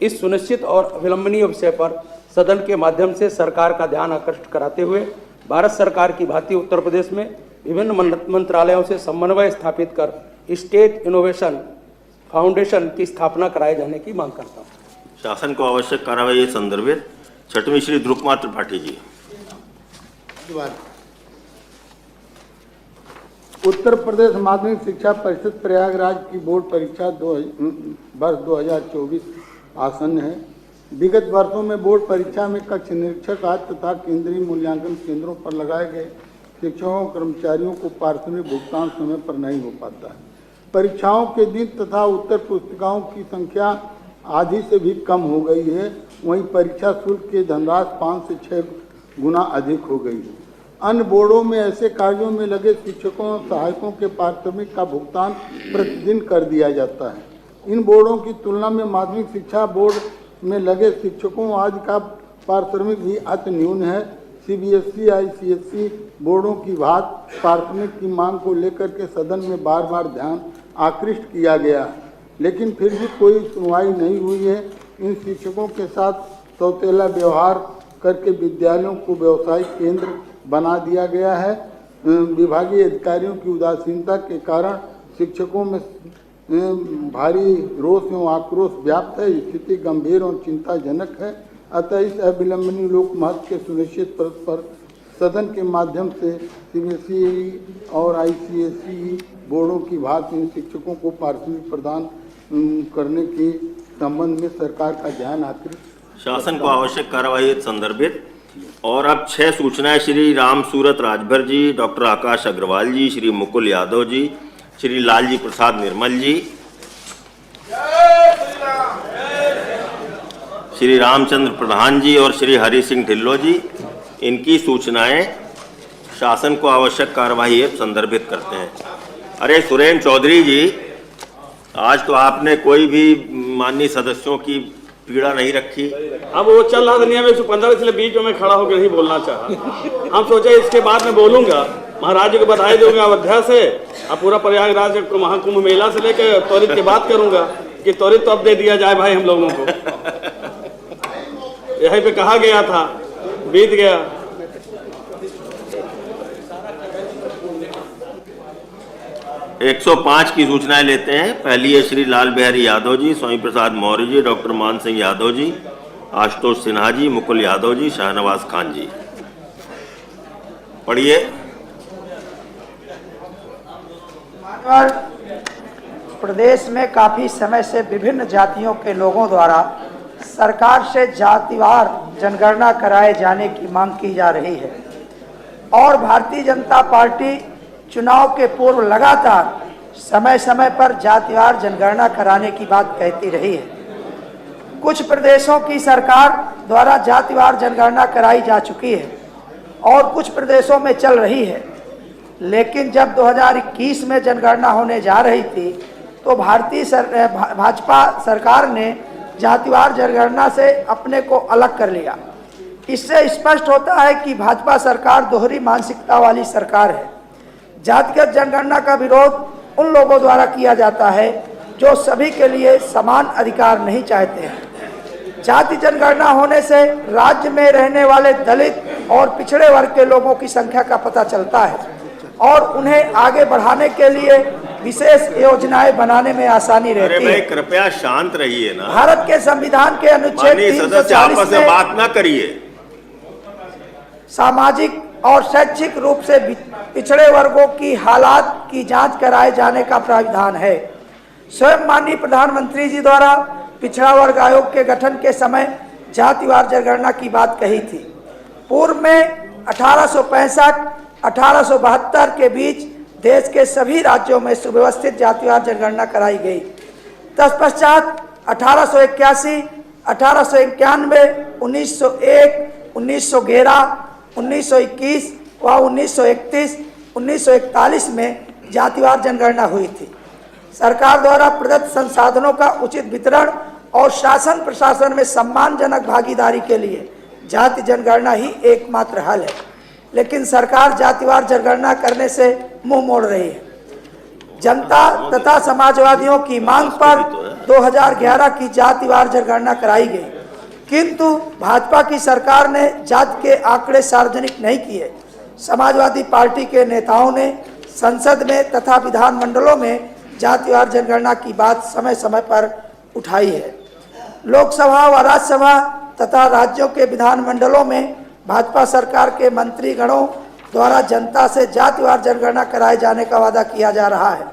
S12: इस सुनिश्चित और अविलंबनीय विषय पर सदन के माध्यम से सरकार का ध्यान आकर्षित कराते हुए भारत सरकार की भांति उत्तर प्रदेश में विभिन्न मंत्रालयों से समन्वय स्थापित कर स्टेट इनोवेशन फाउंडेशन की स्थापना कराए जाने की मांग करता हूँ।
S3: शासन को आवश्यक कार्रवाई संदर्भित। छठवीं श्री ध्रुव कुमार त्रिपाठी जी।
S4: उत्तर प्रदेश माध्यमिक शिक्षा परिषद प्रयागराज की बोर्ड परीक्षा वर्ष 2024 आसन्न है। विगत वर्षों में बोर्ड परीक्षा में कक्ष निरीक्षक आदि तथा केंद्रीय मूल्यांकन केंद्रों पर लगाए गए शिक्षकों और कर्मचारियों को पारिश्रमिक भुगतान समय पर नहीं हो पाता है। परीक्षाओं के दिन तथा उत्तर पुस्तिकाओं की संख्या आधी से भी कम हो गई है। वहीं परीक्षा शुल्क की धनराशि 5 से 6 गुना अधिक हो गई है। अन्य बोर्डों में ऐसे कार्यों में लगे शिक्षकों और सहायकों के पारिश्रमिक का भुगतान प्रतिदिन कर दिया जाता है। इन बोर्डों की तुलना में माध्यमिक शिक्षा बोर्ड में लगे शिक्षकों आदि का पारिश्रमिक भी अति न्यून है। CBSE ICSE बोर्डों की भांति पारिश्रमिक की मांग को लेकर के सदन में बार बार ध्यान आकृष्ट किया गया, लेकिन फिर भी कोई सुनवाई नहीं हुई है। इन शिक्षकों के साथ सौतेला व्यवहार करके विद्यालयों को व्यावसायिक केंद्र बना दिया गया है। विभागीय अधिकारियों की उदासीनता के कारण शिक्षकों में भारी रोष एवं आक्रोश व्याप्त है। स्थिति गंभीर और चिंताजनक है। अतः इस अविलंबनीय लोक महत्व के सुनिश्चित पर सदन के माध्यम से CBSE और ICSE बोर्डों की भांति इन शिक्षकों को पारिश्रमिक प्रदान करने के संबंध में सरकार का ध्यान आकृष्ट
S3: शासन को आवश्यक कार्यवाही संदर्भित। और अब 6 सूचनाएं श्री राम सूरत राजभर जी, डॉक्टर आकाश अग्रवाल जी, श्री मुकुल यादव जी, श्री लालजी प्रसाद निर्मल जी, श्री रामचंद्र प्रधान जी और श्री हरि सिंह ढिल्लो जी। इनकी सूचनाएं शासन को आवश्यक कार्यवाही संदर्भित करते हैं। अरे सुरेंद्र चौधरी जी, आज तो आपने कोई भी माननीय सदस्यों की पीड़ा नहीं रखी।
S13: अब वो चल रहा था नियम 115, इसलिए बीच में खड़ा होकर नहीं बोलना चाहा। हम सोचे इसके बाद में बोलूंगा, महाराज जी को बधाई दूंगा अयोध्या से, अब पूरा प्रयागराज को महाकुंभ मेला से लेकर त्वरित की बात करूंगा कि त्वरित तो अब दे दिया जाए भाई हम लोगों को। यहीं पे कहा गया था, बीत गया।
S3: एक 105 की सूचनाएं लेते हैं। पहली है श्री लाल बिहारी यादव जी, स्वामी प्रसाद मौर्य जी, डॉक्टर मान सिंह यादव जी, आशुतोष सिन्हा जी, मुकुल यादव जी, शाहनवाज खान जी। पढ़िए।
S14: प्रदेश में काफी समय से विभिन्न जातियों के लोगों द्वारा सरकार से जातिवार जनगणना कराए जाने की मांग की जा रही है और भारतीय जनता पार्टी चुनाव के पूर्व लगातार समय समय पर जातिवार जनगणना कराने की बात कहती रही है। कुछ प्रदेशों की सरकार द्वारा जातिवार जनगणना कराई जा चुकी है और कुछ प्रदेशों में चल रही है, लेकिन जब 2021 में जनगणना होने जा रही थी तो भाजपा सरकार ने जातिवार जनगणना से अपने को अलग कर लिया। इससे स्पष्ट होता है कि भाजपा सरकार दोहरी मानसिकता वाली सरकार है। जातिगत जनगणना का विरोध उन लोगों द्वारा किया जाता है जो सभी के लिए समान अधिकार नहीं चाहते हैं। जाति जनगणना होने से राज्य में रहने वाले दलित और पिछड़े वर्ग के लोगों की संख्या का पता चलता है और उन्हें आगे बढ़ाने के लिए विशेष योजनाएं बनाने में आसानी रहती है।
S3: कृपया शांत रहिए ना।
S14: भारत के संविधान के अनुच्छेद 340 में
S3: बात ना करिए।
S14: सामाजिक और शैक्षिक रूप से पिछड़े वर्गों की हालात की जांच कराए जाने का प्राविधान है। स्वयं माननीय प्रधानमंत्री जी द्वारा पिछड़ा वर्ग आयोग के गठन के समय जातिवार जनगणना की बात कही थी। पूर्व में 1865-1872 के बीच देश के सभी राज्यों में सुव्यवस्थित जातिवार जनगणना कराई गई। तत्पश्चात 1881, 1891, 1901, 1911, 1921 व 1931, 1941 में जातिवार जनगणना हुई थी। सरकार द्वारा प्रदत्त संसाधनों का उचित वितरण और शासन प्रशासन में सम्मानजनक भागीदारी के लिए जाति जनगणना ही एकमात्र हल है, लेकिन सरकार जातिवार जनगणना करने से मुंह मोड़ रही है। जनता तथा समाजवादियों की मांग पर 2011 की जातिवार जनगणना कराई गई, किंतु भाजपा की सरकार ने जाति के आंकड़े सार्वजनिक नहीं किए। समाजवादी पार्टी के नेताओं ने संसद में तथा विधानमंडलों में जातिवार जनगणना की बात समय समय पर उठाई है। लोकसभा व राज्यसभा तथा राज्यों के विधानमंडलों में भाजपा सरकार के मंत्रीगणों द्वारा जनता से जातिवार जनगणना कराए जाने का वादा किया जा रहा है।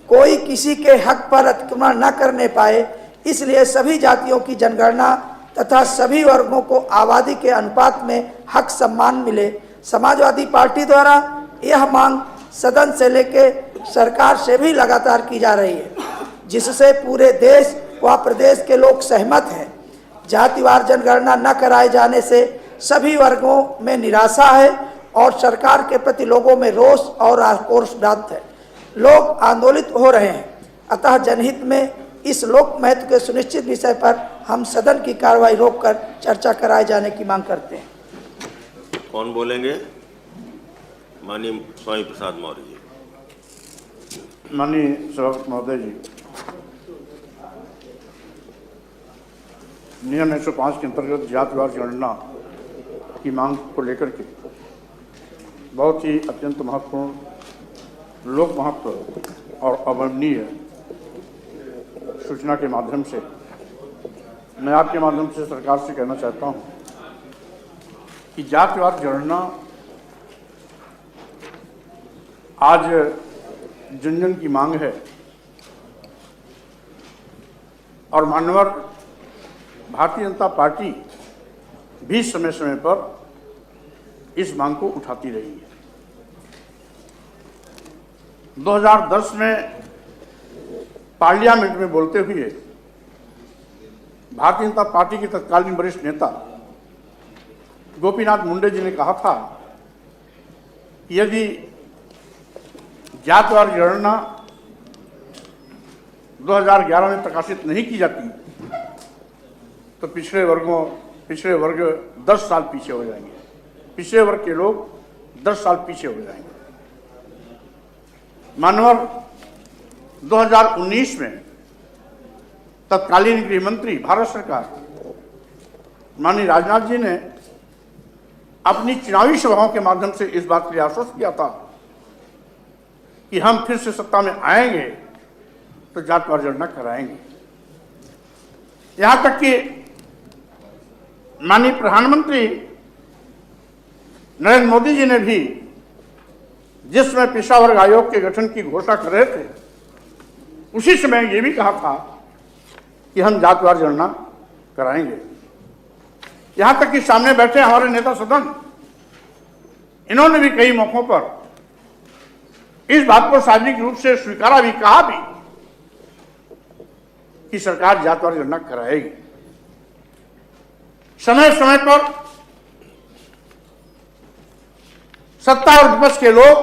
S14: कोई किसी के हक पर अतिक्रमण न करने पाए, इसलिए सभी जातियों की जनगणना तथा सभी वर्गों को आबादी के अनुपात में हक सम्मान मिले। समाजवादी पार्टी द्वारा यह मांग सदन से लेकर सरकार से भी लगातार की जा रही है, जिससे पूरे देश व प्रदेश के लोग सहमत हैं। जातिवार जनगणना न कराए जाने से सभी वर्गों में निराशा है और सरकार के प्रति लोगों में रोष और आक्रोश व्याप्त है। लोग आंदोलित हो रहे हैं। अतः जनहित में इस लोक महत्व के सुनिश्चित विषय पर हम सदन की कार्रवाई रोककर चर्चा कराए जाने की मांग करते हैं।
S3: कौन बोलेंगे? माननीय स्वामी प्रसाद मौर्य जी।
S1: माननीय सभापति महोदय जी, नियम 105 के अंतर्गत जातिवार जनगणना की मांग को लेकर के बहुत ही अत्यंत महत्वपूर्ण, लोक महत्व और अवर्णनीय सूचना के माध्यम से मैं आपके माध्यम से सरकार से कहना चाहता हूं कि जातिवार जनगणना आज जन जन की मांग है और मान्यवर भारतीय जनता पार्टी भी समय समय पर इस मांग को उठाती रही है। 2010 में पार्लियामेंट में बोलते हुए भारतीय जनता पार्टी के तत्कालीन वरिष्ठ नेता गोपीनाथ मुंडे जी ने कहा था कि यदि जातिवार जनगणना 2011 में प्रकाशित नहीं की जाती तो पिछड़े वर्ग 10 साल पीछे हो जाएंगे, पिछड़े वर्ग के लोग 10 साल पीछे हो जाएंगे। मानवर 2019 में तत्कालीन गृह मंत्री भारत सरकार माननीय राजनाथ जी ने अपनी चुनावी सभाओं के माध्यम से इस बात के लिए आश्वस्त किया था कि हम फिर से सत्ता में आएंगे तो जातिवार जनगणना कराएंगे। यहां तक कि माननीय प्रधानमंत्री नरेंद्र मोदी जी ने भी जिस समय पिछड़ा वर्ग आयोग के गठन की घोषणा कर रहे थे, उसी समय ये भी कहा था कि हम जातिवार जनगणना कराएंगे। यहां तक कि सामने बैठे हमारे नेता सदन, इन्होंने भी कई मौकों पर इस बात को सार्वजनिक रूप से स्वीकारा भी, कहा भी कि सरकार जातिवार जनगणना कराएगी। समय समय पर सत्ता और विपक्ष के लोग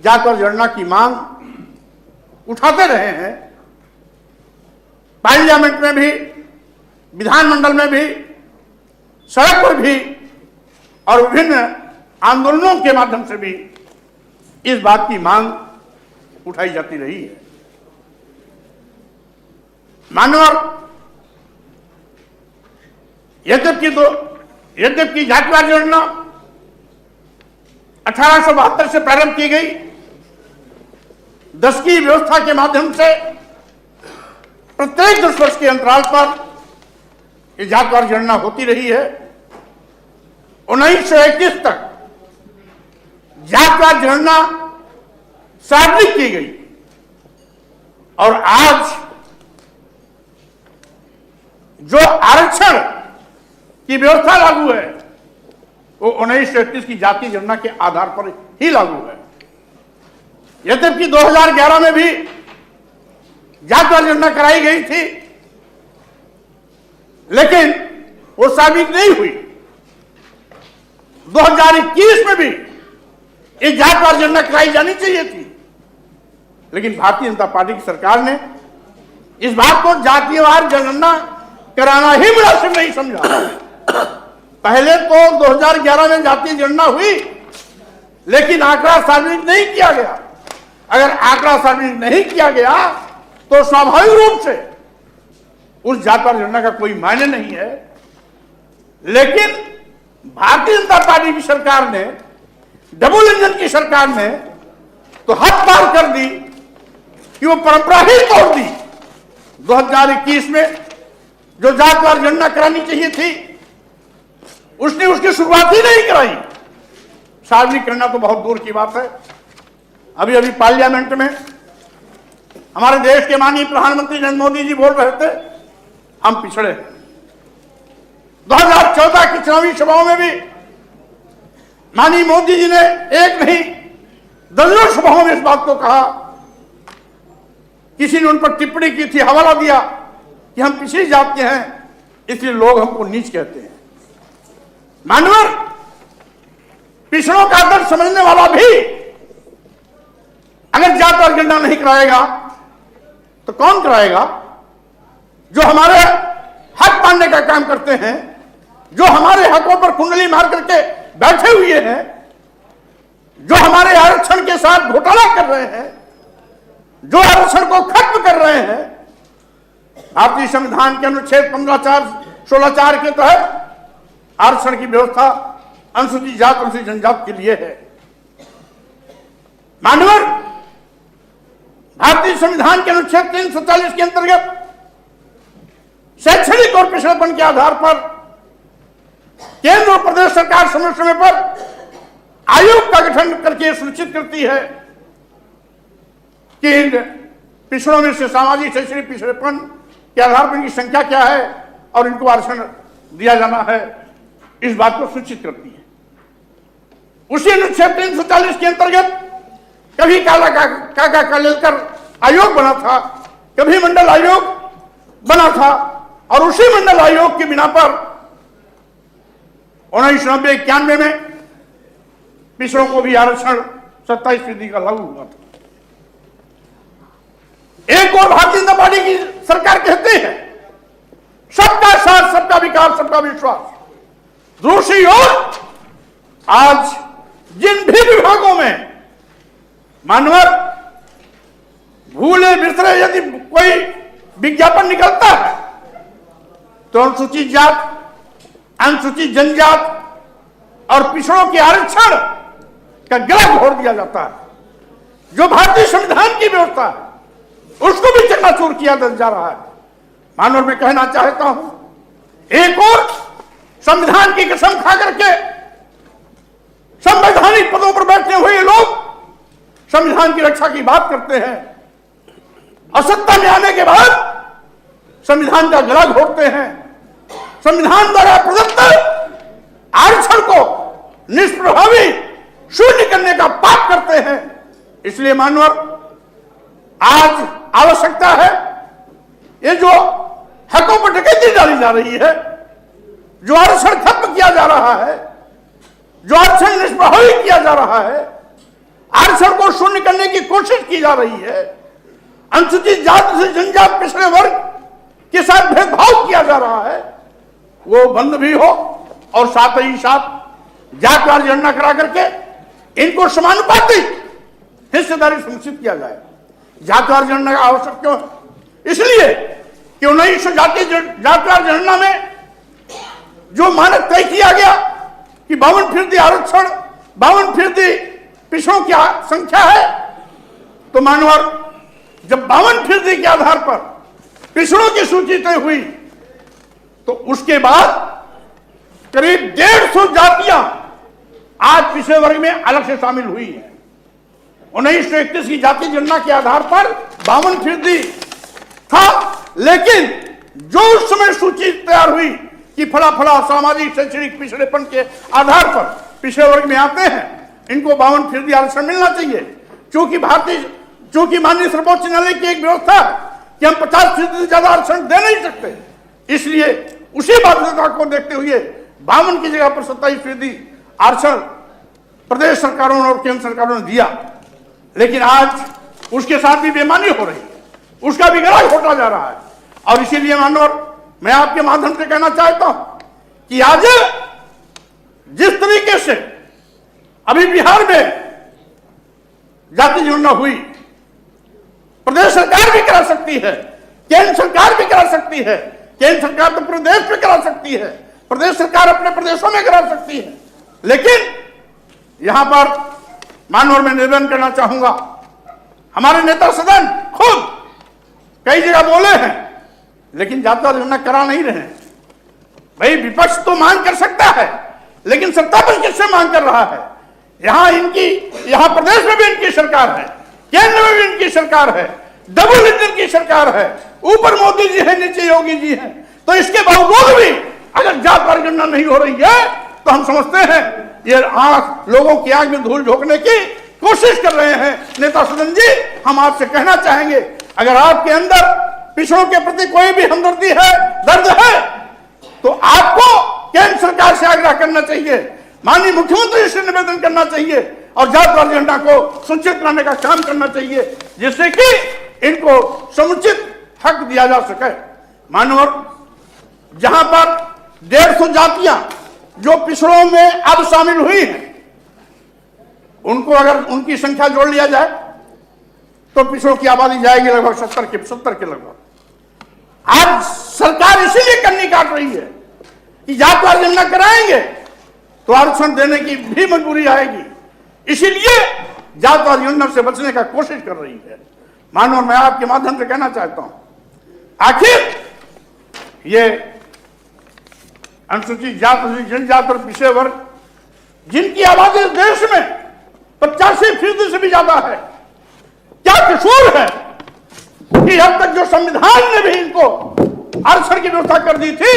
S1: जातिवार जनगणना की मांग उठाते रहे हैं। पार्लियामेंट में भी, विधानमंडल में भी, सड़क पर भी और विभिन्न आंदोलनों के माध्यम से भी इस बात की मांग उठाई जाती रही है। मानवर यद्यपि जातिवार जनगणना 1872 से प्रारंभ की गई, 10 की व्यवस्था के माध्यम से प्रत्येक 10 वर्ष के अंतराल पर यह जातिवार जनगणना होती रही है। 1921 तक जातिवार जनगणना सार्वजनिक की गई और आज जो आरक्षण की व्यवस्था लागू है वो 1931 की जाति जनगणना के आधार पर ही लागू है। यद्यपि 2011 में भी जातिवार जनगणना कराई गई थी, लेकिन वो साबित नहीं हुई। 2021 में भी ये जातिवार जनगणना कराई जानी चाहिए थी, लेकिन भारतीय जनता पार्टी की सरकार ने इस बात को जातिवार जनगणना कराना ही मुनासिब नहीं समझा। पहले तो 2011 में जातीय जनगणना हुई, लेकिन आंकड़ा सार्वजनिक नहीं किया गया। अगर आंकड़ा सार्वजनिक नहीं किया गया तो स्वाभाविक रूप से उस जातिवार जनगणना का कोई मायने नहीं है। लेकिन भारतीय जनता पार्टी की सरकार ने, डबल इंजन की सरकार ने तो हद पार कर दी कि वो परंपरा ही तोड़ दी। 2021 में जो जातवार जनगणना करानी चाहिए थी, उसने उसकी शुरुआत ही नहीं कराई। सार्वजनिक करना तो बहुत दूर की बात है। अभी अभी पार्लियामेंट में हमारे देश के माननीय प्रधानमंत्री नरेंद्र मोदी जी बोल रहे थे, हम पिछड़े हैं। 2014 की चुनावी सभाओं में भी माननीय मोदी जी ने एक नहीं दर्जनों सभाओं में इस बात को कहा। किसी ने उन पर टिप्पणी की थी, हवाला दिया कि हम पिछड़ी जात के हैं, इसलिए लोग हमको नीच कहते हैं। मानवर, पिछड़ों का दर्द समझने वाला भी अगर जातवार गणना नहीं कराएगा तो कौन कराएगा? जो हमारे हक मानने का काम करते हैं, जो हमारे हकों पर कुंडली मार करके बैठे हुए हैं, जो हमारे आरक्षण के साथ घोटाला कर रहे हैं, जो आरक्षण को खत्म कर रहे हैं। भारतीय संविधान के अनुच्छेद 15(4)(16)(4) के तहत आरक्षण की व्यवस्था अनुसूचित जात अनुसूचित जनजाति के लिए है। मानवर, भारतीय संविधान के अनुच्छेद 347 के अंतर्गत शैक्षणिक और पिछड़ेपन के आधार पर केंद्र और प्रदेश सरकार समय समय पर आयोग का गठन करके सुनिश्चित करती है कि इन पिछड़ों में से सामाजिक शैक्षणिक पिछड़ेपन के आधार पर इनकी संख्या क्या है और इनको आरक्षण दिया जाना है, इस बात को सूचित करती है। उसी अनुच्छेद 340 के अंतर्गत कभी काका कालेलकर आयोग बना था, कभी मंडल आयोग बना था, और उसी मंडल आयोग की बिना पर 1990-91 में पिछड़ों को भी आरक्षण 27% का लागू हुआ था। एक और भारतीय जनता पार्टी की सरकार कहती है सबका साथ, सबका विकास, सबका विश्वास। दूसरी ओर आज जिन भी विभागों में मानवर भूले बिसरे यदि कोई विज्ञापन निकलता है तो अनुसूचित जात, अनुसूचित जनजात और पिछड़ों के आरक्षण का गला घोट दिया जाता है। जो भारतीय संविधान की व्यवस्था है उसको भी चकनाचूर किया जा रहा है। मानव, मैं कहना चाहता हूं, एक और संविधान की कसम खा करके संवैधानिक पदों पर बैठे हुए लोग संविधान की रक्षा की बात करते हैं, असत्ता में आने के बाद संविधान का गला घोटते हैं, संविधान द्वारा प्रदत्त आरक्षण को निष्प्रभावी शून्य करने का पाप करते हैं। इसलिए मानवर, आज आवश्यकता है, ये जो हकों पर डकैती डाली जा रही है, जो आरक्षण खत्म किया जा रहा है, जो आरक्षण निष्प्रभावी किया जा रहा है, आरक्षण को शून्य करने की कोशिश की जा रही है, अनुसूचित जाति से जनजाति पिछड़े वर्ग के साथ भेदभाव किया जा रहा है, वो बंद भी हो और साथ ही साथ जातवार जनगणना करा करके इनको समानुपाती हिस्सेदारी सुनिश्चित किया जाए। जातवार जनगणना आवश्यक क्यों? इसलिए कि 1900 जातवार जनगणना में जो मानक तय किया गया कि 52% आरक्षण, 52% पिछड़ों की संख्या है, तो मानवर जब 52% के आधार पर पिछड़ों की सूची तय हुई तो उसके बाद करीब 150 जातियां आज पिछड़े वर्ग में अलग से शामिल हुई है। 1931 की जाति जनगणना के आधार पर 52% था, लेकिन जो उस समय सूची तैयार हुई कि फला फला सामाजिक शैक्षणिक पिछड़ेपन के आधार पर पिछड़े वर्ग में आते हैं, इनको 52% आरक्षण मिलना चाहिए। चूंकि माननीय सर्वोच्च न्यायालय की एक व्यवस्था है कि हम 50% से ज्यादा आरक्षण दे नहीं सकते, इसलिए उसी बाध्यता को देखते हुए 52 की जगह पर 27% आरक्षण प्रदेश सरकारों और केंद्र सरकारों ने दिया। लेकिन आज उसके साथ भी बेईमानी हो रही है, उसका भी गला घोटा जा रहा है। और इसीलिए मानवर, मैं आपके माध्यम से कहना चाहता हूं कि आज जिस तरीके से अभी बिहार में जाति जनगणना हुई, प्रदेश सरकार भी करा सकती है, केंद्र सरकार भी करा सकती है, केंद्र सरकार तो पूरे देश में करा सकती है, प्रदेश सरकार अपने प्रदेशों में करा सकती है, लेकिन यहां पर मानवर में निवेदन करना चाहूंगा, हमारे नेता सदन खुद कई जगह बोले हैं लेकिन जातिवार जनगणना करा नहीं रहे हैं। भाई विपक्ष तो मांग कर सकता है, लेकिन सत्ता पर किससे मांग कर रहा है? यहाँ प्रदेश में भी इनकी सरकार है, केंद्र में भी इनकी सरकार है, डबल इंजन की सरकार है, ऊपर मोदी जी है, नीचे योगी जी है। तो इसके बावजूद भी अगर जातिवार जनगणना नहीं हो रही है तो हम समझते हैं ये लोगों की आंख में धूल झोंकने की कोशिश कर रहे हैं। नेता सदन जी, हम आपसे कहना चाहेंगे, अगर आपके अंदर पिछड़ों के प्रति कोई भी हमदर्दी है, दर्द है, तो आपको केंद्र सरकार से आग्रह करना चाहिए, माननीय मुख्यमंत्री से निवेदन करना चाहिए और जातिवार जनगणना को सुनिश्चित कराने का काम करना चाहिए, जिससे कि इनको समुचित हक दिया जा सके। मानवर जहां पर 150 जातियां जो पिछड़ों में अब शामिल हुई हैं, उनको अगर उनकी संख्या जोड़ लिया जाए तो पिछड़ों की आबादी जाएगी लगभग 70 के लगभग। आज सरकार इसीलिए कन्नी काट रही है कि जातिवार जनगणना कराएंगे तो आरक्षण देने की भी मजबूरी आएगी, इसीलिए जातिवार जनगणना से बचने का कोशिश कर रही है। मानो मैं आपके माध्यम से कहना चाहता हूं, आखिर ये अनुसूचित जाति, जनजाति और पिछड़े वर्ग जिनकी आबादी देश में 85% से भी ज्यादा है, क्या कसूर है कि अब तक जो संविधान ने भी इनको आरक्षण की व्यवस्था कर दी थी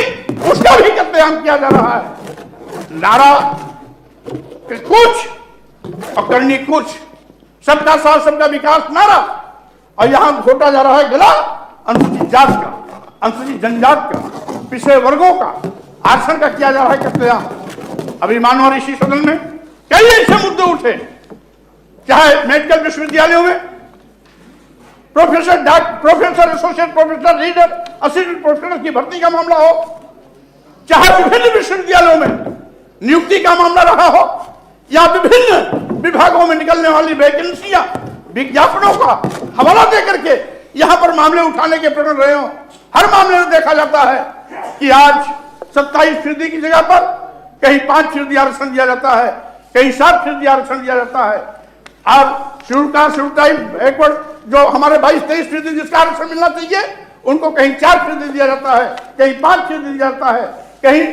S1: उसका भी कत्लेआम किया जा रहा है। नारा कुछ और करनी कुछ, सबका साथ सबका विकास नारा, और यहां घोटा जा रहा है गला अनुसूचित जाति का, अनुसूचित जनजाति का, पिछड़े वर्गों का आरक्षण का किया जा रहा है कत्लेआम। अभी मानव इसी सदन में कई ऐसे मुद्दे उठे, चाहे मेडिकल विश्वविद्यालयों में professor, associate professor, reader, assistant professor की भर्ती का मामला हो, चाहे विभिन्न विश्वविद्यालयों में नियुक्ति का मामला रहा हो, या विभिन्न विभागों में निकलने वाली वैकेंसियां, विज्ञापनों का हवाला देकर के यहां पर मामले उठाने के प्रकरण रहे हो। हर मामले में देखा जाता है कि आज 27% की जगह पर कहीं 5% आरक्षण दिया जाता है, कहीं 7% आरक्षण दिया जाता है, और schedule caste, schedule tribe, backward जो हमारे 22-23% जिसका आरक्षण मिलना चाहिए उनको कहीं 4% दिया जाता है, कहीं 5% दिया जाता है, कहीं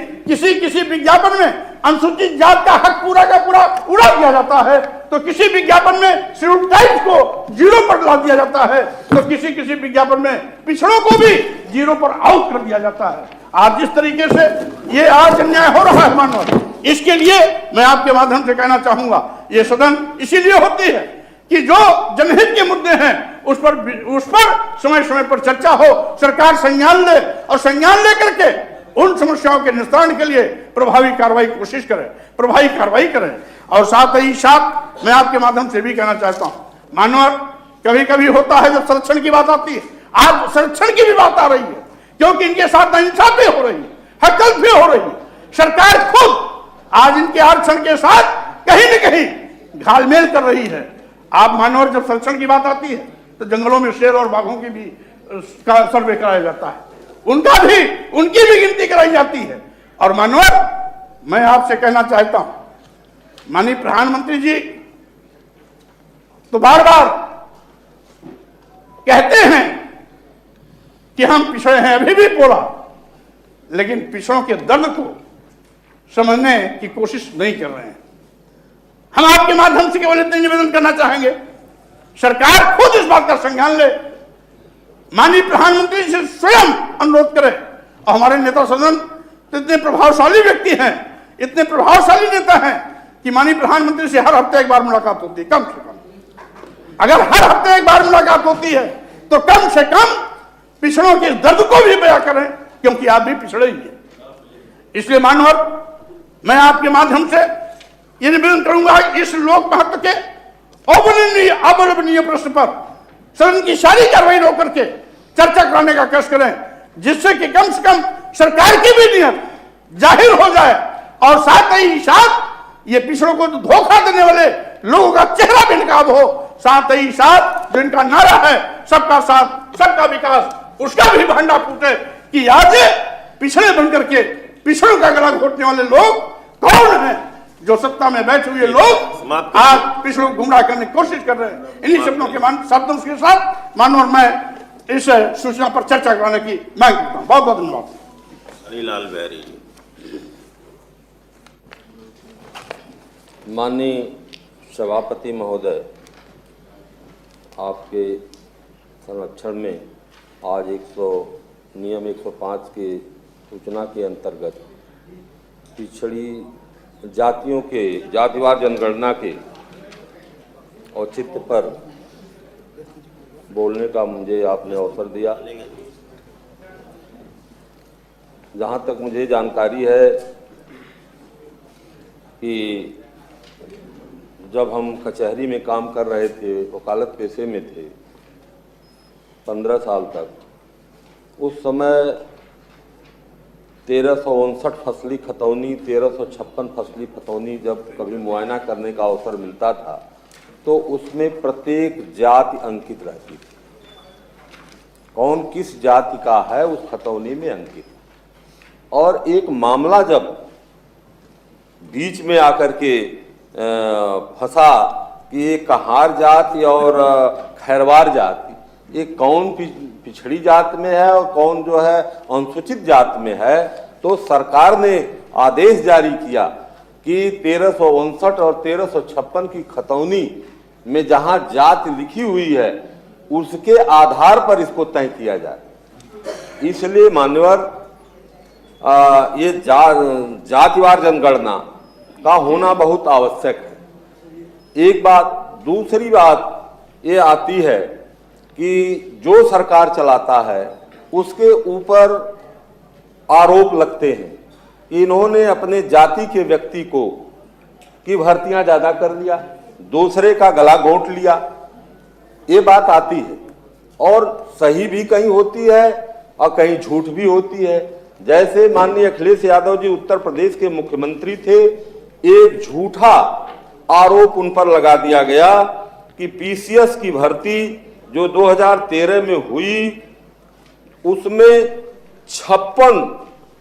S1: किसी विज्ञापन में अनुसूचित जाति का हक पूरा का पूरा उड़ा दिया जाता है, तो किसी विज्ञापन में शेड्यूल ट्राइब को 0 पर ला दिया जाता है, तो किसी विज्ञापन में पिछड़ों को भी 0 पर आउट कर दिया जाता है। आज जिस तरीके से ये आज अन्याय हो रहा है मानव, इसके लिए मैं आपके माध्यम से कहना चाहूंगा, ये सदन इसीलिए होती है कि जो जनहित के मुद्दे हैं उस पर समय समय पर चर्चा हो, सरकार संज्ञान ले और संज्ञान लेकर के उन समस्याओं के निस्तारण के लिए प्रभावी कार्रवाई की कोशिश करें, प्रभावी कार्रवाई करें। और साथ ही साथ मैं आपके माध्यम से भी कहना चाहता हूं, मानव कभी कभी होता है जब संरक्षण की बात आती है, आज संरक्षण की भी बात आ रही है, क्योंकि इनके साथ नाइंसाफी हो रही है, हकल भी हो रही है। सरकार खुद आज इनके आरक्षण के साथ कहीं न कहीं घालमेल कर रही है। आप मानव जब संरक्षण की बात आती है तो जंगलों में शेर और बाघों की भी का सर्वे कराया जाता है, उनकी भी गिनती कराई जाती है। और मानव मैं आपसे कहना चाहता हूं, माननीय प्रधानमंत्री जी तो बार बार कहते हैं कि हम पिछड़े हैं, अभी भी बोला, लेकिन पिछड़ों के दर्द को समझने की कोशिश नहीं कर रहे हैं। हम आपके माध्यम से केवल इतने निवेदन करना चाहेंगे, सरकार खुद इस बात का संज्ञान ले, माननीय प्रधानमंत्री से स्वयं अनुरोध करे। और हमारे नेता सदन तो इतने प्रभावशाली व्यक्ति हैं, इतने प्रभावशाली नेता हैं कि माननीय प्रधानमंत्री से हर हफ्ते एक बार मुलाकात होती है, कम से कम। अगर हर हफ्ते एक बार मुलाकात होती है तो कम से कम पिछड़ों के दर्द को भी बयां करें, क्योंकि आप भी पिछड़े ही हैं। इसलिए मानव मैं आपके माध्यम से ये निवेदन करूंगा, इस लोक महत्व के अवर्णनीय प्रश्न पर सदन की सारी कार्रवाई रोक करके चर्चा कराने का कष्ट करें, जिससे कि कम से कम सरकार की भी नियत जाहिर हो जाए और साथ ही साथ ये पिछड़ों को धोखा देने वाले लोगों का चेहरा भी नकाब हो। साथ ही साथ जो इनका नारा है सबका साथ सबका विकास, उसका भी भंडा फूटे कि आज पिछड़े बनकर के पिछड़ों का गला घोटने वाले लोग कौन हैं, जो सत्ता में बैठे हुए लोग आज पिछड़ों को गुमराह करने की कोशिश कर रहे हैं। इन्हीं शब्दों के साथ मानव मैं इस सूचना पर चर्चा कराने की मांग करता हूं। बहुत बहुत धन्यवाद।
S3: हरिलाल बहरी जी।
S7: माननीय सभापति महोदय, आपके संरक्षण में आज नियम 105 के सूचना के अंतर्गत पिछड़ी जातियों के जातिवार जनगणना के औचित्य पर बोलने का मुझे आपने अवसर दिया। जहाँ तक मुझे जानकारी है कि जब हम कचहरी में काम कर रहे थे, वकालत पेशे में थे 15 साल तक, उस समय 1359 फसली खतौनी, 1356 फसली खतौनी जब कभी मुआयना करने का अवसर मिलता था तो उसमें प्रत्येक जाति अंकित रहती थी। कौन किस जाति का है उस खतौनी में अंकित। और एक मामला जब बीच में आकर के फंसा कि ये कहार जाति और खैरवार जाति, ये कौन पिछड़ी जात में है और कौन जो है अनुसूचित जात में है, तो सरकार ने आदेश जारी किया कि 1359 और 1356 की खतौनी में जहां जाति लिखी हुई है उसके आधार पर इसको तय किया जाए। इसलिए मान्यवर, ये जातिवार जनगणना का होना बहुत आवश्यक है। एक बात। दूसरी बात ये आती है कि जो सरकार चलाता है उसके ऊपर आरोप लगते हैं कि इन्होंने अपने जाति के व्यक्ति को की भर्तियां ज्यादा कर लिया, दूसरे का गला घोंट लिया। ये बात आती है और सही भी कहीं होती है और कहीं झूठ भी होती है। जैसे माननीय अखिलेश यादव जी उत्तर प्रदेश के मुख्यमंत्री थे, एक झूठा आरोप उन पर लगा दिया गया कि पीसीएस की भर्ती जो 2013 में हुई उसमें 56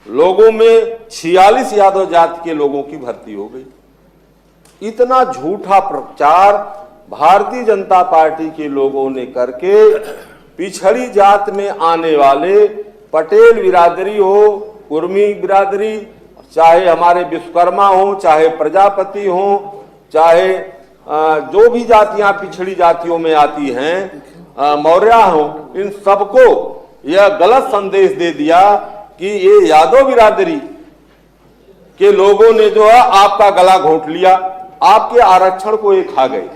S7: लोगों में 46 यादव जाति के लोगों की भर्ती हो गई। इतना झूठा प्रचार भारतीय जनता पार्टी के लोगों ने करके पिछड़ी जात में आने वाले पटेल बिरादरी हो, कुर्मी बिरादरी, चाहे हमारे विश्वकर्मा हो, चाहे प्रजापति हो, चाहे जो भी जातियां पिछड़ी जातियों में आती हैं, मौर्य हो, इन सबको यह गलत संदेश दे दिया कि ये यादव बिरादरी के लोगों ने जो है आपका गला घोंट लिया, आपके आरक्षण को ये खा गए।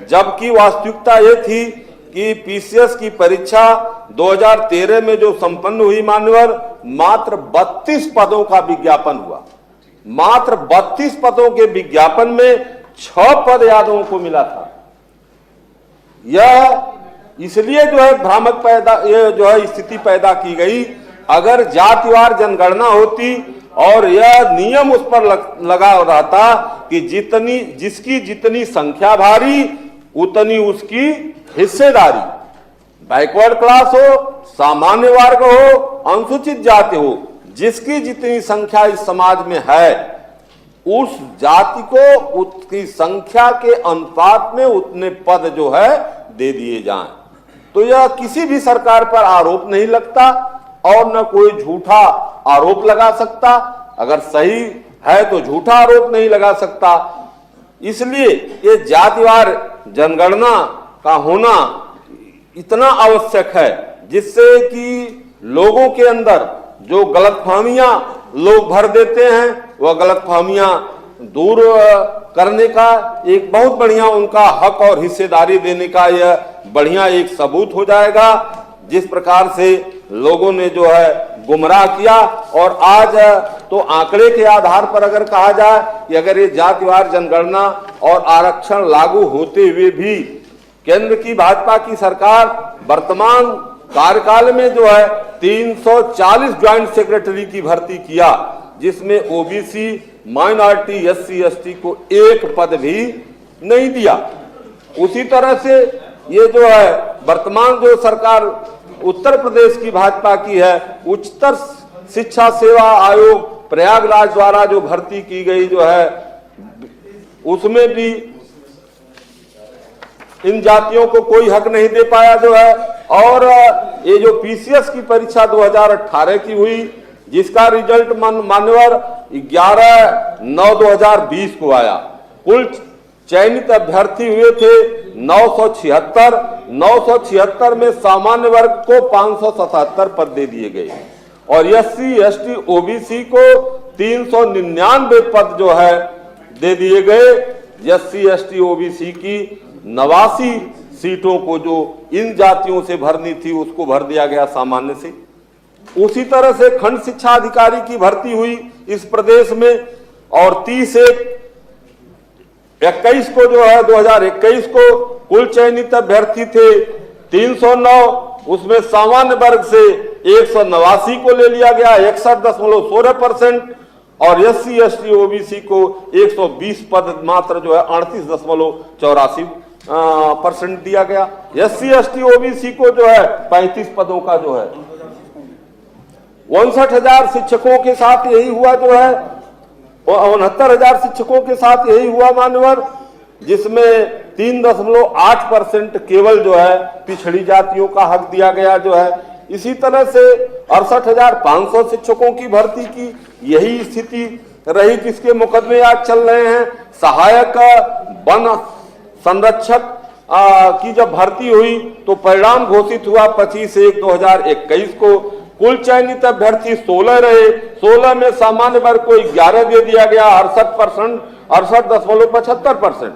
S7: जबकि वास्तविकता ये थी कि पीसीएस की परीक्षा 2013 में जो संपन्न हुई मान्यवर, मात्र 32 पदों का विज्ञापन हुआ। मात्र 32 पदों के विज्ञापन में 6 पद यादवों को मिला था। यह इसलिए जो है भ्रामक ये जो है स्थिति पैदा की गई। अगर जातिवार जनगणना होती और यह नियम उस पर लगा रहता कि जिसकी जितनी संख्या भारी उतनी उसकी हिस्सेदारी, बैकवर्ड क्लास हो, सामान्य वर्ग हो, अनुसूचित जाति हो, जिसकी जितनी संख्या इस समाज में है उस जाति को उसकी संख्या के अनुपात में उतने पद जो है दे दिए जाएं। तो यह किसी भी सरकार पर आरोप नहीं लगता और न कोई झूठा आरोप लगा सकता। अगर सही है तो झूठा आरोप नहीं लगा सकता। इसलिए ये जातिवार जनगणना का होना इतना आवश्यक है जिससे कि लोगों के अंदर जो गलतफहमियां लोग भर देते हैं वह गलतफहमियां दूर करने का एक बहुत बढ़िया उनका हक और हिस्सेदारी देने का यह बढ़िया एक सबूत हो जाएगा। जिस प्रकार से लोगों ने जो है गुमराह किया और आज तो आंकड़े के आधार पर अगर कहा जाए कि अगर ये जातिवार जनगणना और आरक्षण लागू होते हुए भी केंद्र की भाजपा की सरकार वर्तमान कार्यकाल में जो है 340 ज्वाइंट सेक्रेटरी की भर्ती किया, जिसमें ओबीसी, माइनॉरिटी, एससी, एसटी को एक पद भी नहीं दिया। उसी तरह से ये जो है वर्तमान जो सरकार उत्तर प्रदेश की भाजपा की है, उच्चतर शिक्षा सेवा आयोग प्रयागराज द्वारा जो भर्ती की गई जो है उसमें भी इन जातियों को कोई हक नहीं दे पाया जो है। और ये जो पीसीएस की परीक्षा 2018 की हुई, जिसका रिजल्ट मान्यवर 11/9/2020 को आया, कुल चयनित अभ्यर्थी हुए थे 976 में सामान्य वर्ग को 577 पद दे दिए गए और एससी एसटी ओबीसी को 399 पद जो है दे दिए गए। एससी एसटी ओबीसी की 89 सीटों को जो इन जातियों से भरनी थी उसको भर दिया गया सामान्य से। उसी तरह से खंड शिक्षा अधिकारी की भर्ती हुई इस प्रदेश में और 30/1/21 को जो है 2021 को कुल चयनित अभ्यर्थी थे 309, उसमें सामान्य वर्ग से 189 को ले लिया गया 61.16% और एससी एसटी ओबीसी को 120 पद मात्र जो है 38.84% दिया गया। एससी एसटी ओबीसी को जो है 35 पदों का जो है 59,000 शिक्षकों के साथ यही हुआ जो है 69,000 शिक्षकों के साथ यही हुआ मान्यवर, जिसमें 3.8% केवल जो है पिछड़ी जातियों का हक दिया गया जो है। इसी तरह से 68,500 शिक्षकों की भर्ती की यही स्थिति रही, जिसके मुकदमे आज चल रहे हैं। सहायक वन संरक्षक की जब भर्ती हुई तो परिणाम घोषित हुआ 25/1/2021 को। कुल चयनित अभ्यर्थी 16 रहे, 16 में सामान्य वर्ग को 11 दे दिया गया 68.75%,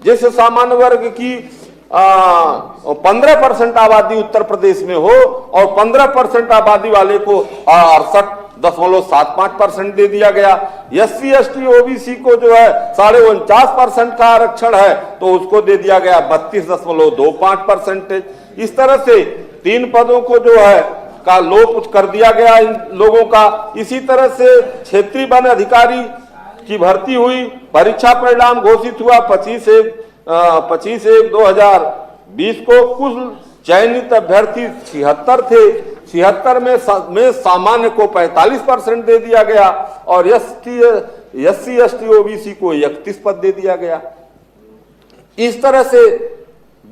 S7: जिस सामान्य वर्ग की 15% आबादी उत्तर प्रदेश में हो और 15% आबादी वाले को 68.75% दे दिया गया। एससी एसटी ओबीसी को जो है 49.5% का आरक्षण है तो उसको दे दिया गया 32.25%। इस तरह से 3 पदों को जो है का लोप कर दिया गया इन लोगों का। इसी तरह से क्षेत्रीय वन अधिकारी की भर्ती हुई, परीक्षा परिणाम घोषित हुआ 25/1/2020 को। कुल चयनित अभ्यर्थी 76 थे, 76 में सामान्य को 45% दे दिया गया और एससी एसटी ओबीसी को 31 पद दे दिया गया। इस तरह से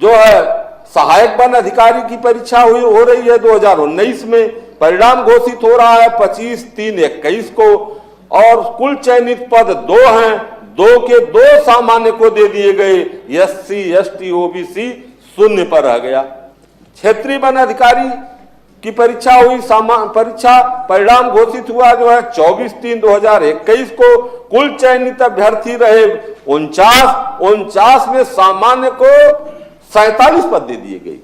S7: जो है सहायक वन अधिकारी की परीक्षा हो रही है 2019 में, परिणाम घोषित हो रहा है 25/3/21 को और कुल चयनित पद 2 हैं, 2 के 2 सामान्य को दे दिए गए, एससी एसटी ओबीसी 0 पर रह गया। क्षेत्रीय वन अधिकारी की परीक्षा हुई, परीक्षा परिणाम घोषित हुआ जो है 24/3/2021 को। कुल चयनित अभ्यर्थी रहे 49 में सामान्य को 47 पद दे दिए गए,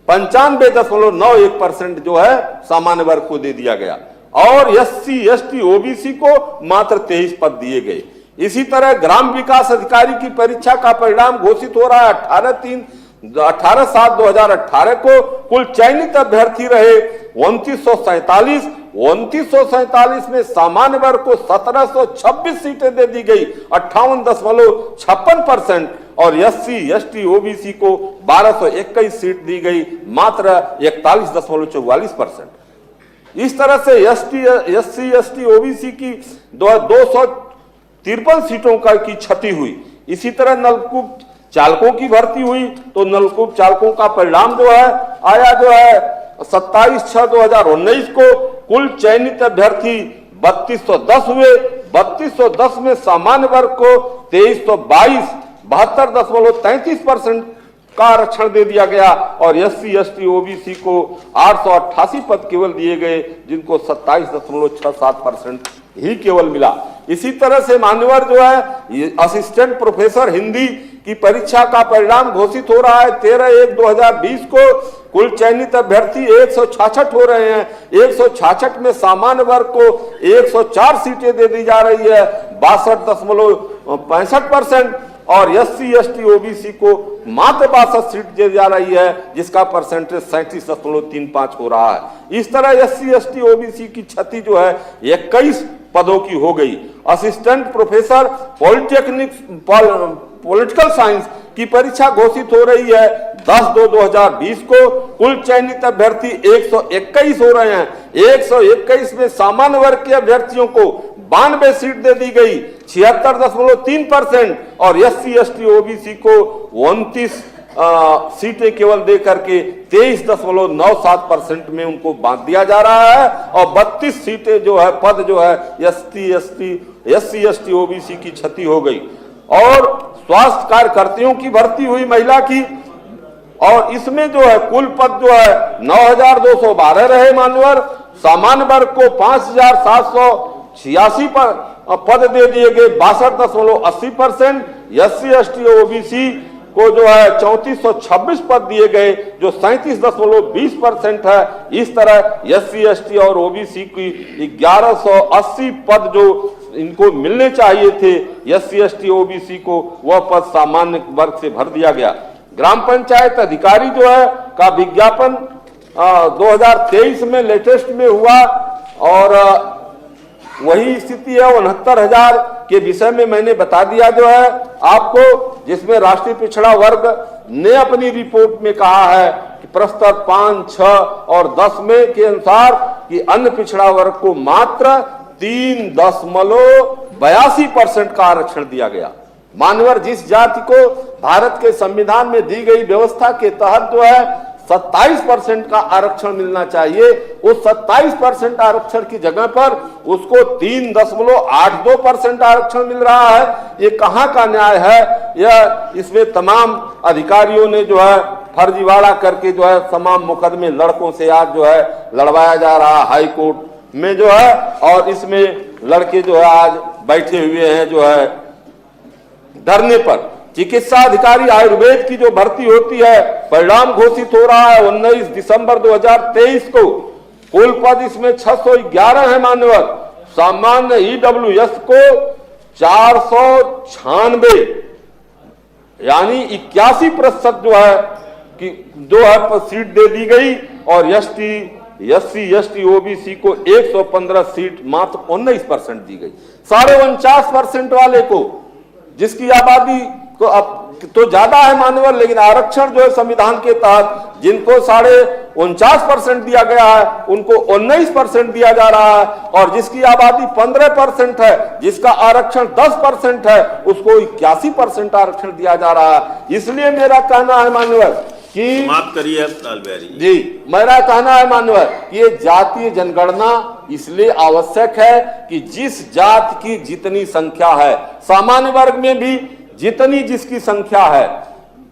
S7: 95.91% जो है सामान्य वर्ग को दे दिया गया और एससी एसटी ओबीसी को मात्र 23 पद दिए गए। इसी तरह ग्राम विकास अधिकारी की परीक्षा का परिणाम घोषित हो रहा है 18/7/2018 को। कुल चयनित अभ्यर्थी रहे 2947 में सामान्य वर्ग को 1726 सीटें दे दी गई 58.56% और एससी एसटी ओबीसी को 1221 सीट दी गई मात्र 41.44%। इस तरह से एससी एसटी ओबीसी की 253 सीटों की क्षति हुई। इसी तरह नलकूप चालकों की भर्ती हुई तो नलकूप चालकों का परिणाम जो है आया जो है 27/6/2019 को। कुल चयनित अभ्यर्थी 3210 हुए, 3210 में सामान्य वर्ग को 2322 72.33% का आरक्षण दे दिया गया और एससी एसटी ओबीसी को 888 पद केवल दिए गए, जिनको 27.67% ही केवल मिला। इसी तरह से मान्यवर जो है असिस्टेंट प्रोफेसर हिंदी की परीक्षा का परिणाम घोषित हो रहा है 13/1/2020 को। कुल चयनित अभ्यर्थी 166 हो रहे हैं, 166 में सामान्य वर्ग को 104 सीटें दे दी जा रही है 62.65% और एससी एसटी ओबीसी को मात्र 62 सीट दी जा रही है, जिसका परसेंटेज 37.35 हो रहा है। इस तरह एससी एसटी ओबीसी की क्षति जो है 21 पदों की हो गई। असिस्टेंट प्रोफेसर पॉलिटिकल साइंस की परीक्षा घोषित हो रही है 10/2/2020 को। कुल चयनित अभ्यर्थी 121 हो रहे हैं, 121 में सामान्य वर्ग के अभ्यर्थियों को 92 सीट दे दी गई, 76.3%, और SC ST OBC को 29 सीटें केवल दे करके 23.97% में उनको बांट दिया जा रहा है, और 32 सीटें जो है पद जो है SC ST OBC की क्षति हो गई। और स्वास्थ्य कार्यकर्तियों की भर्ती हुई महिला की, और इसमें जो है कुल पद जो है 9,212 रहे मान्यवर। सामान्य वर्ग को 5,786 पद दे दिए गए, 62.80%। SC ST OBC को जो है 3426 पद दिए गए, जो 37.20% है। इस तरह SC ST और OBC की 1180 पद जो इनको मिलने चाहिए थे SC ST OBC को, वह पद सामान्य वर्ग से भर दिया गया। ग्राम पंचायत अधिकारी जो है का विज्ञापन 2023 में लेटेस्ट में हुआ, और वही स्थिति है। 69,000 के विषय में मैंने बता दिया जो है आपको, जिसमें राष्ट्रीय पिछड़ा वर्ग ने अपनी रिपोर्ट में कहा है कि प्रस्तर 5, 6 और 10 में के अनुसार कि अन्य पिछड़ा वर्ग को मात्र 3.82% का आरक्षण दिया गया। मानवर जिस जाति को भारत के संविधान में दी गई व्यवस्था के तहत जो है 27% का आरक्षण मिलना चाहिए, उस 27% आरक्षण की जगह पर उसको 3.82% आरक्षण मिल रहा है। ये कहां का न्याय है? यह इसमें तमाम अधिकारियों ने जो है फर्जीवाड़ा करके जो है तमाम मुकदमे लड़कों से आज जो है लड़वाया जा रहा हाई कोर्ट में जो है, और इसमें लड़के जो है आज बैठे हुए हैं जो है धरने पर। चिकित्सा अधिकारी आयुर्वेद की जो भर्ती होती है, परिणाम घोषित हो रहा है 19 दिसंबर 2023 को। कुल पद इसमें 611 है मान्यवर। सामान्य EWS को 496 यानी 81% जो है कि जो है सीट दे दी गई, और SC ST OBC को 115 सीट मात्र 19% दी गई। 49.5% वाले को, जिसकी आबादी को अब तो ज्यादा है मान्यवर, लेकिन आरक्षण जो है संविधान के तहत जिनको 49.5% दिया गया है उनको 19% दिया जा रहा है, और जिसकी आबादी 15% है, जिसका आरक्षण 10% है, उसको 81% आरक्षण दिया जा रहा है। इसलिए मेरा कहना है मान्यवर कि
S3: समाप्त करिए
S7: जी, मेरा कहना है मान्यवर कि ये जातीय जनगणना इसलिए आवश्यक है कि जिस जाति की जितनी संख्या है, सामान्य वर्ग में भी जितनी जिसकी संख्या है,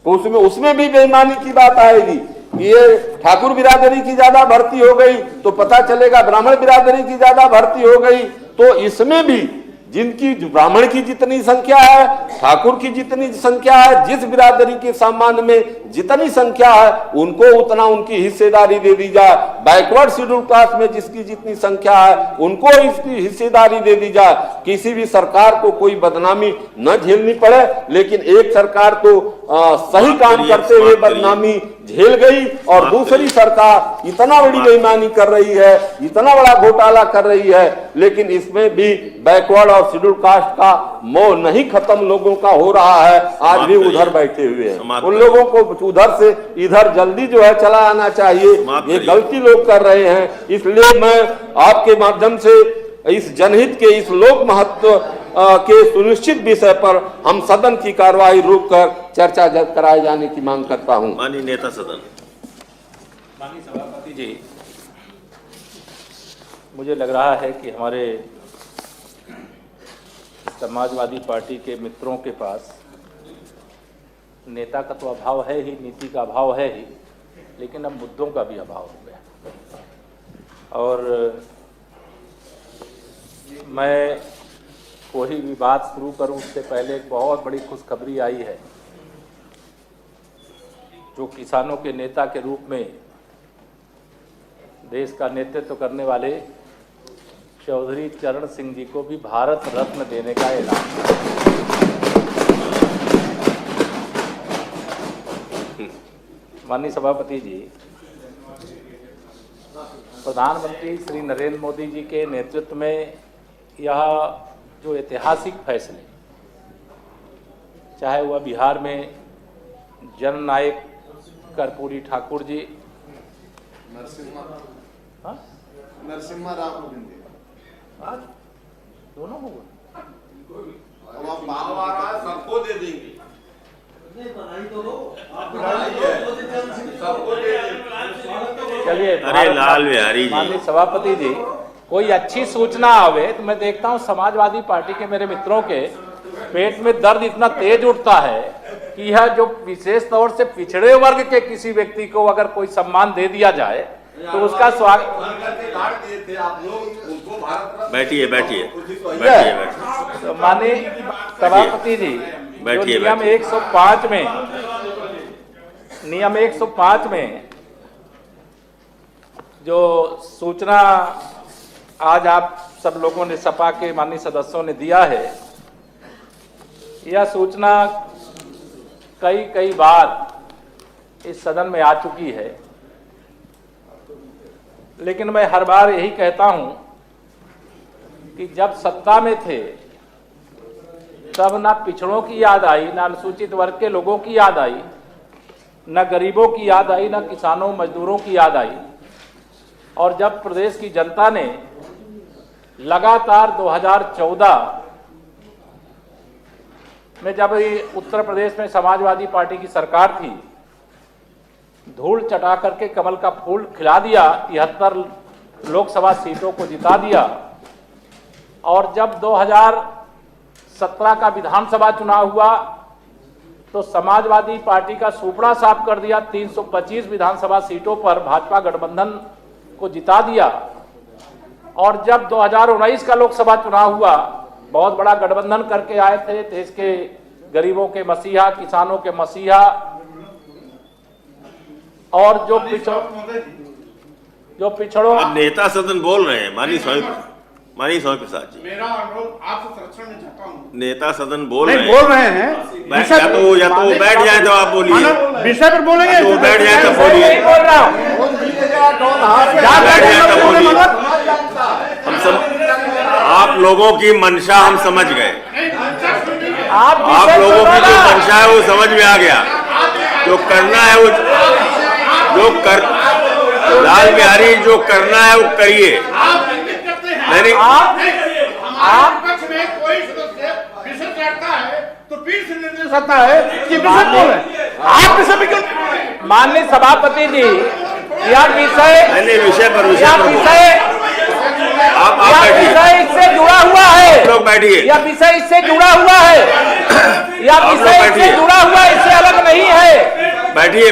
S7: उसमें भी बेईमानी की बात आएगी। ये ठाकुर बिरादरी की ज्यादा भर्ती हो गई तो पता चलेगा ब्राह्मण बिरादरी की ज्यादा भर्ती हो गई, तो इसमें भी जिनकी ब्राह्मण की जितनी संख्या है, ठाकुर की जितनी संख्या है, जिस बिरादरी के सामान्य में जितनी संख्या है, उनको उतना उनकी हिस्सेदारी दे दी जाए। बैकवर्ड शेड्यूल कास्ट में जिसकी जितनी संख्या है, उनको इसकी हिस्सेदारी दे दी जाए। किसी भी सरकार को कोई बदनामी न झेलनी पड़े, लेकिन एक सरकार तो सही काम करते हुए बदनामी झेल गई, और दूसरी सरकार इतना बड़ी बेईमानी कर रही है, इतना बड़ा घोटाला कर रही है, लेकिन इसमें भी बैकवर्ड और शेड्यूल कास्ट का मोह नहीं खत्म लोगों का हो रहा है। आज भी उधर बैठे हुए हैं, उन लोगों को उधर से इधर जल्दी जो है चला आना चाहिए। ये गलती लोग कर रहे हैं। इसलिए मैं आपके माध्यम से इस जनहित के, इस लोक महत्व के सुनिश्चित विषय पर हम सदन की कार्यवाही रोककर चर्चा कराए जाने की मांग करता हूं।
S3: माननीय नेता सदन।
S12: माननीय सभापति जी, मुझे लग रहा है कि हमारे समाजवादी पार्टी के मित्रों के पास नेता का तो अभाव है ही, नीति का अभाव है ही, लेकिन अब मुद्दों का भी अभाव हो गया। और मैं कोई भी बात शुरू करूं उससे पहले एक बहुत बड़ी खुशखबरी आई है, जो किसानों के नेता के रूप में देश का नेतृत्व करने वाले चौधरी चरण सिंह जी को भी भारत रत्न देने का ऐलान किया। माननीय सभापति जी, प्रधानमंत्री श्री नरेंद्र मोदी जी के नेतृत्व में यह जो ऐतिहासिक फैसले, चाहे वह बिहार में जननायक कर्पूरी ठाकुर जी,
S6: नरसिम्हा राव
S12: दोनों होगा।
S7: सबको दे देंगे,
S12: चलिए,
S3: अरे लाल बिहारी जी,
S12: माननीय सभापति जी, कोई अच्छी सूचना आवे तो मैं देखता हूँ समाजवादी पार्टी के मेरे मित्रों के पेट में दर्द इतना तेज उठता है कि यह जो विशेष तौर से पिछड़े वर्ग के किसी व्यक्ति को अगर कोई सम्मान दे दिया जाए तो उसका स्वागत।
S3: बैठिए बैठिए बैठिए बैठिए।
S12: तो माननीय सभापति जी, जो नियम 105 में जो सूचना आज आप सब लोगों ने सपा के माननीय सदस्यों ने दिया है, यह सूचना कई बार इस सदन में आ चुकी है, लेकिन मैं हर बार यही कहता हूं कि जब सत्ता में थे तब ना पिछड़ों की याद आई, ना अनुसूचित वर्ग के लोगों की याद आई, ना गरीबों की याद आई, ना किसानों मजदूरों की याद आई। और जब प्रदेश की जनता ने लगातार 2014 में जब उत्तर प्रदेश में समाजवादी पार्टी की सरकार थी, धूल चटा करके कमल का फूल खिला दिया, 73 लोकसभा सीटों को जिता दिया। और जब 2017 का विधानसभा चुनाव हुआ तो समाजवादी पार्टी का सुपड़ा साफ कर दिया, 325 विधानसभा सीटों पर भाजपा गठबंधन को जिता दिया। और जब 2019 का लोकसभा चुनाव हुआ, बहुत बड़ा गठबंधन करके आए थे, देश के गरीबों के मसीहा, किसानों के मसीहा, और जो पिछड़ों।
S3: अब नेता सदन बोल रहे हैं, माननीय स्वामी प्रसाद जी,
S1: मेरा अनुरोध आपसे संरक्षण में चाहता हूँ।
S3: नेता सदन बोल रहे
S1: हैं।
S3: या तो वो बैठ जाए तो आप बोलिए,
S1: विषय पर बोलेंगे,
S3: वो बैठ जाए तो बोलिए,
S12: बोल रहा हूँ,
S3: बैठ जाए तो बोलिए। आप लोगों की मंशा हम समझ गए, आप लोगों की जो मंशा है वो समझ में आ गया। जो करना है वो लाल बिहारी जो करना है वो करिए। नहीं,
S1: आप पक्ष में कोई सदस्य विषय काटता है तो पीठ से निर्देश आता है कि विषय बोले, आप विषय में क्यों?
S12: माननीय सभापति जी, यह विषय
S3: आप बैठिए,
S12: इससे जुड़ा हुआ है,
S3: लोग बैठिए,
S12: यह विषय इससे जुड़ा हुआ है, यह विषय इससे जुड़ा हुआ है, इससे अलग नहीं है।
S3: बैठिए।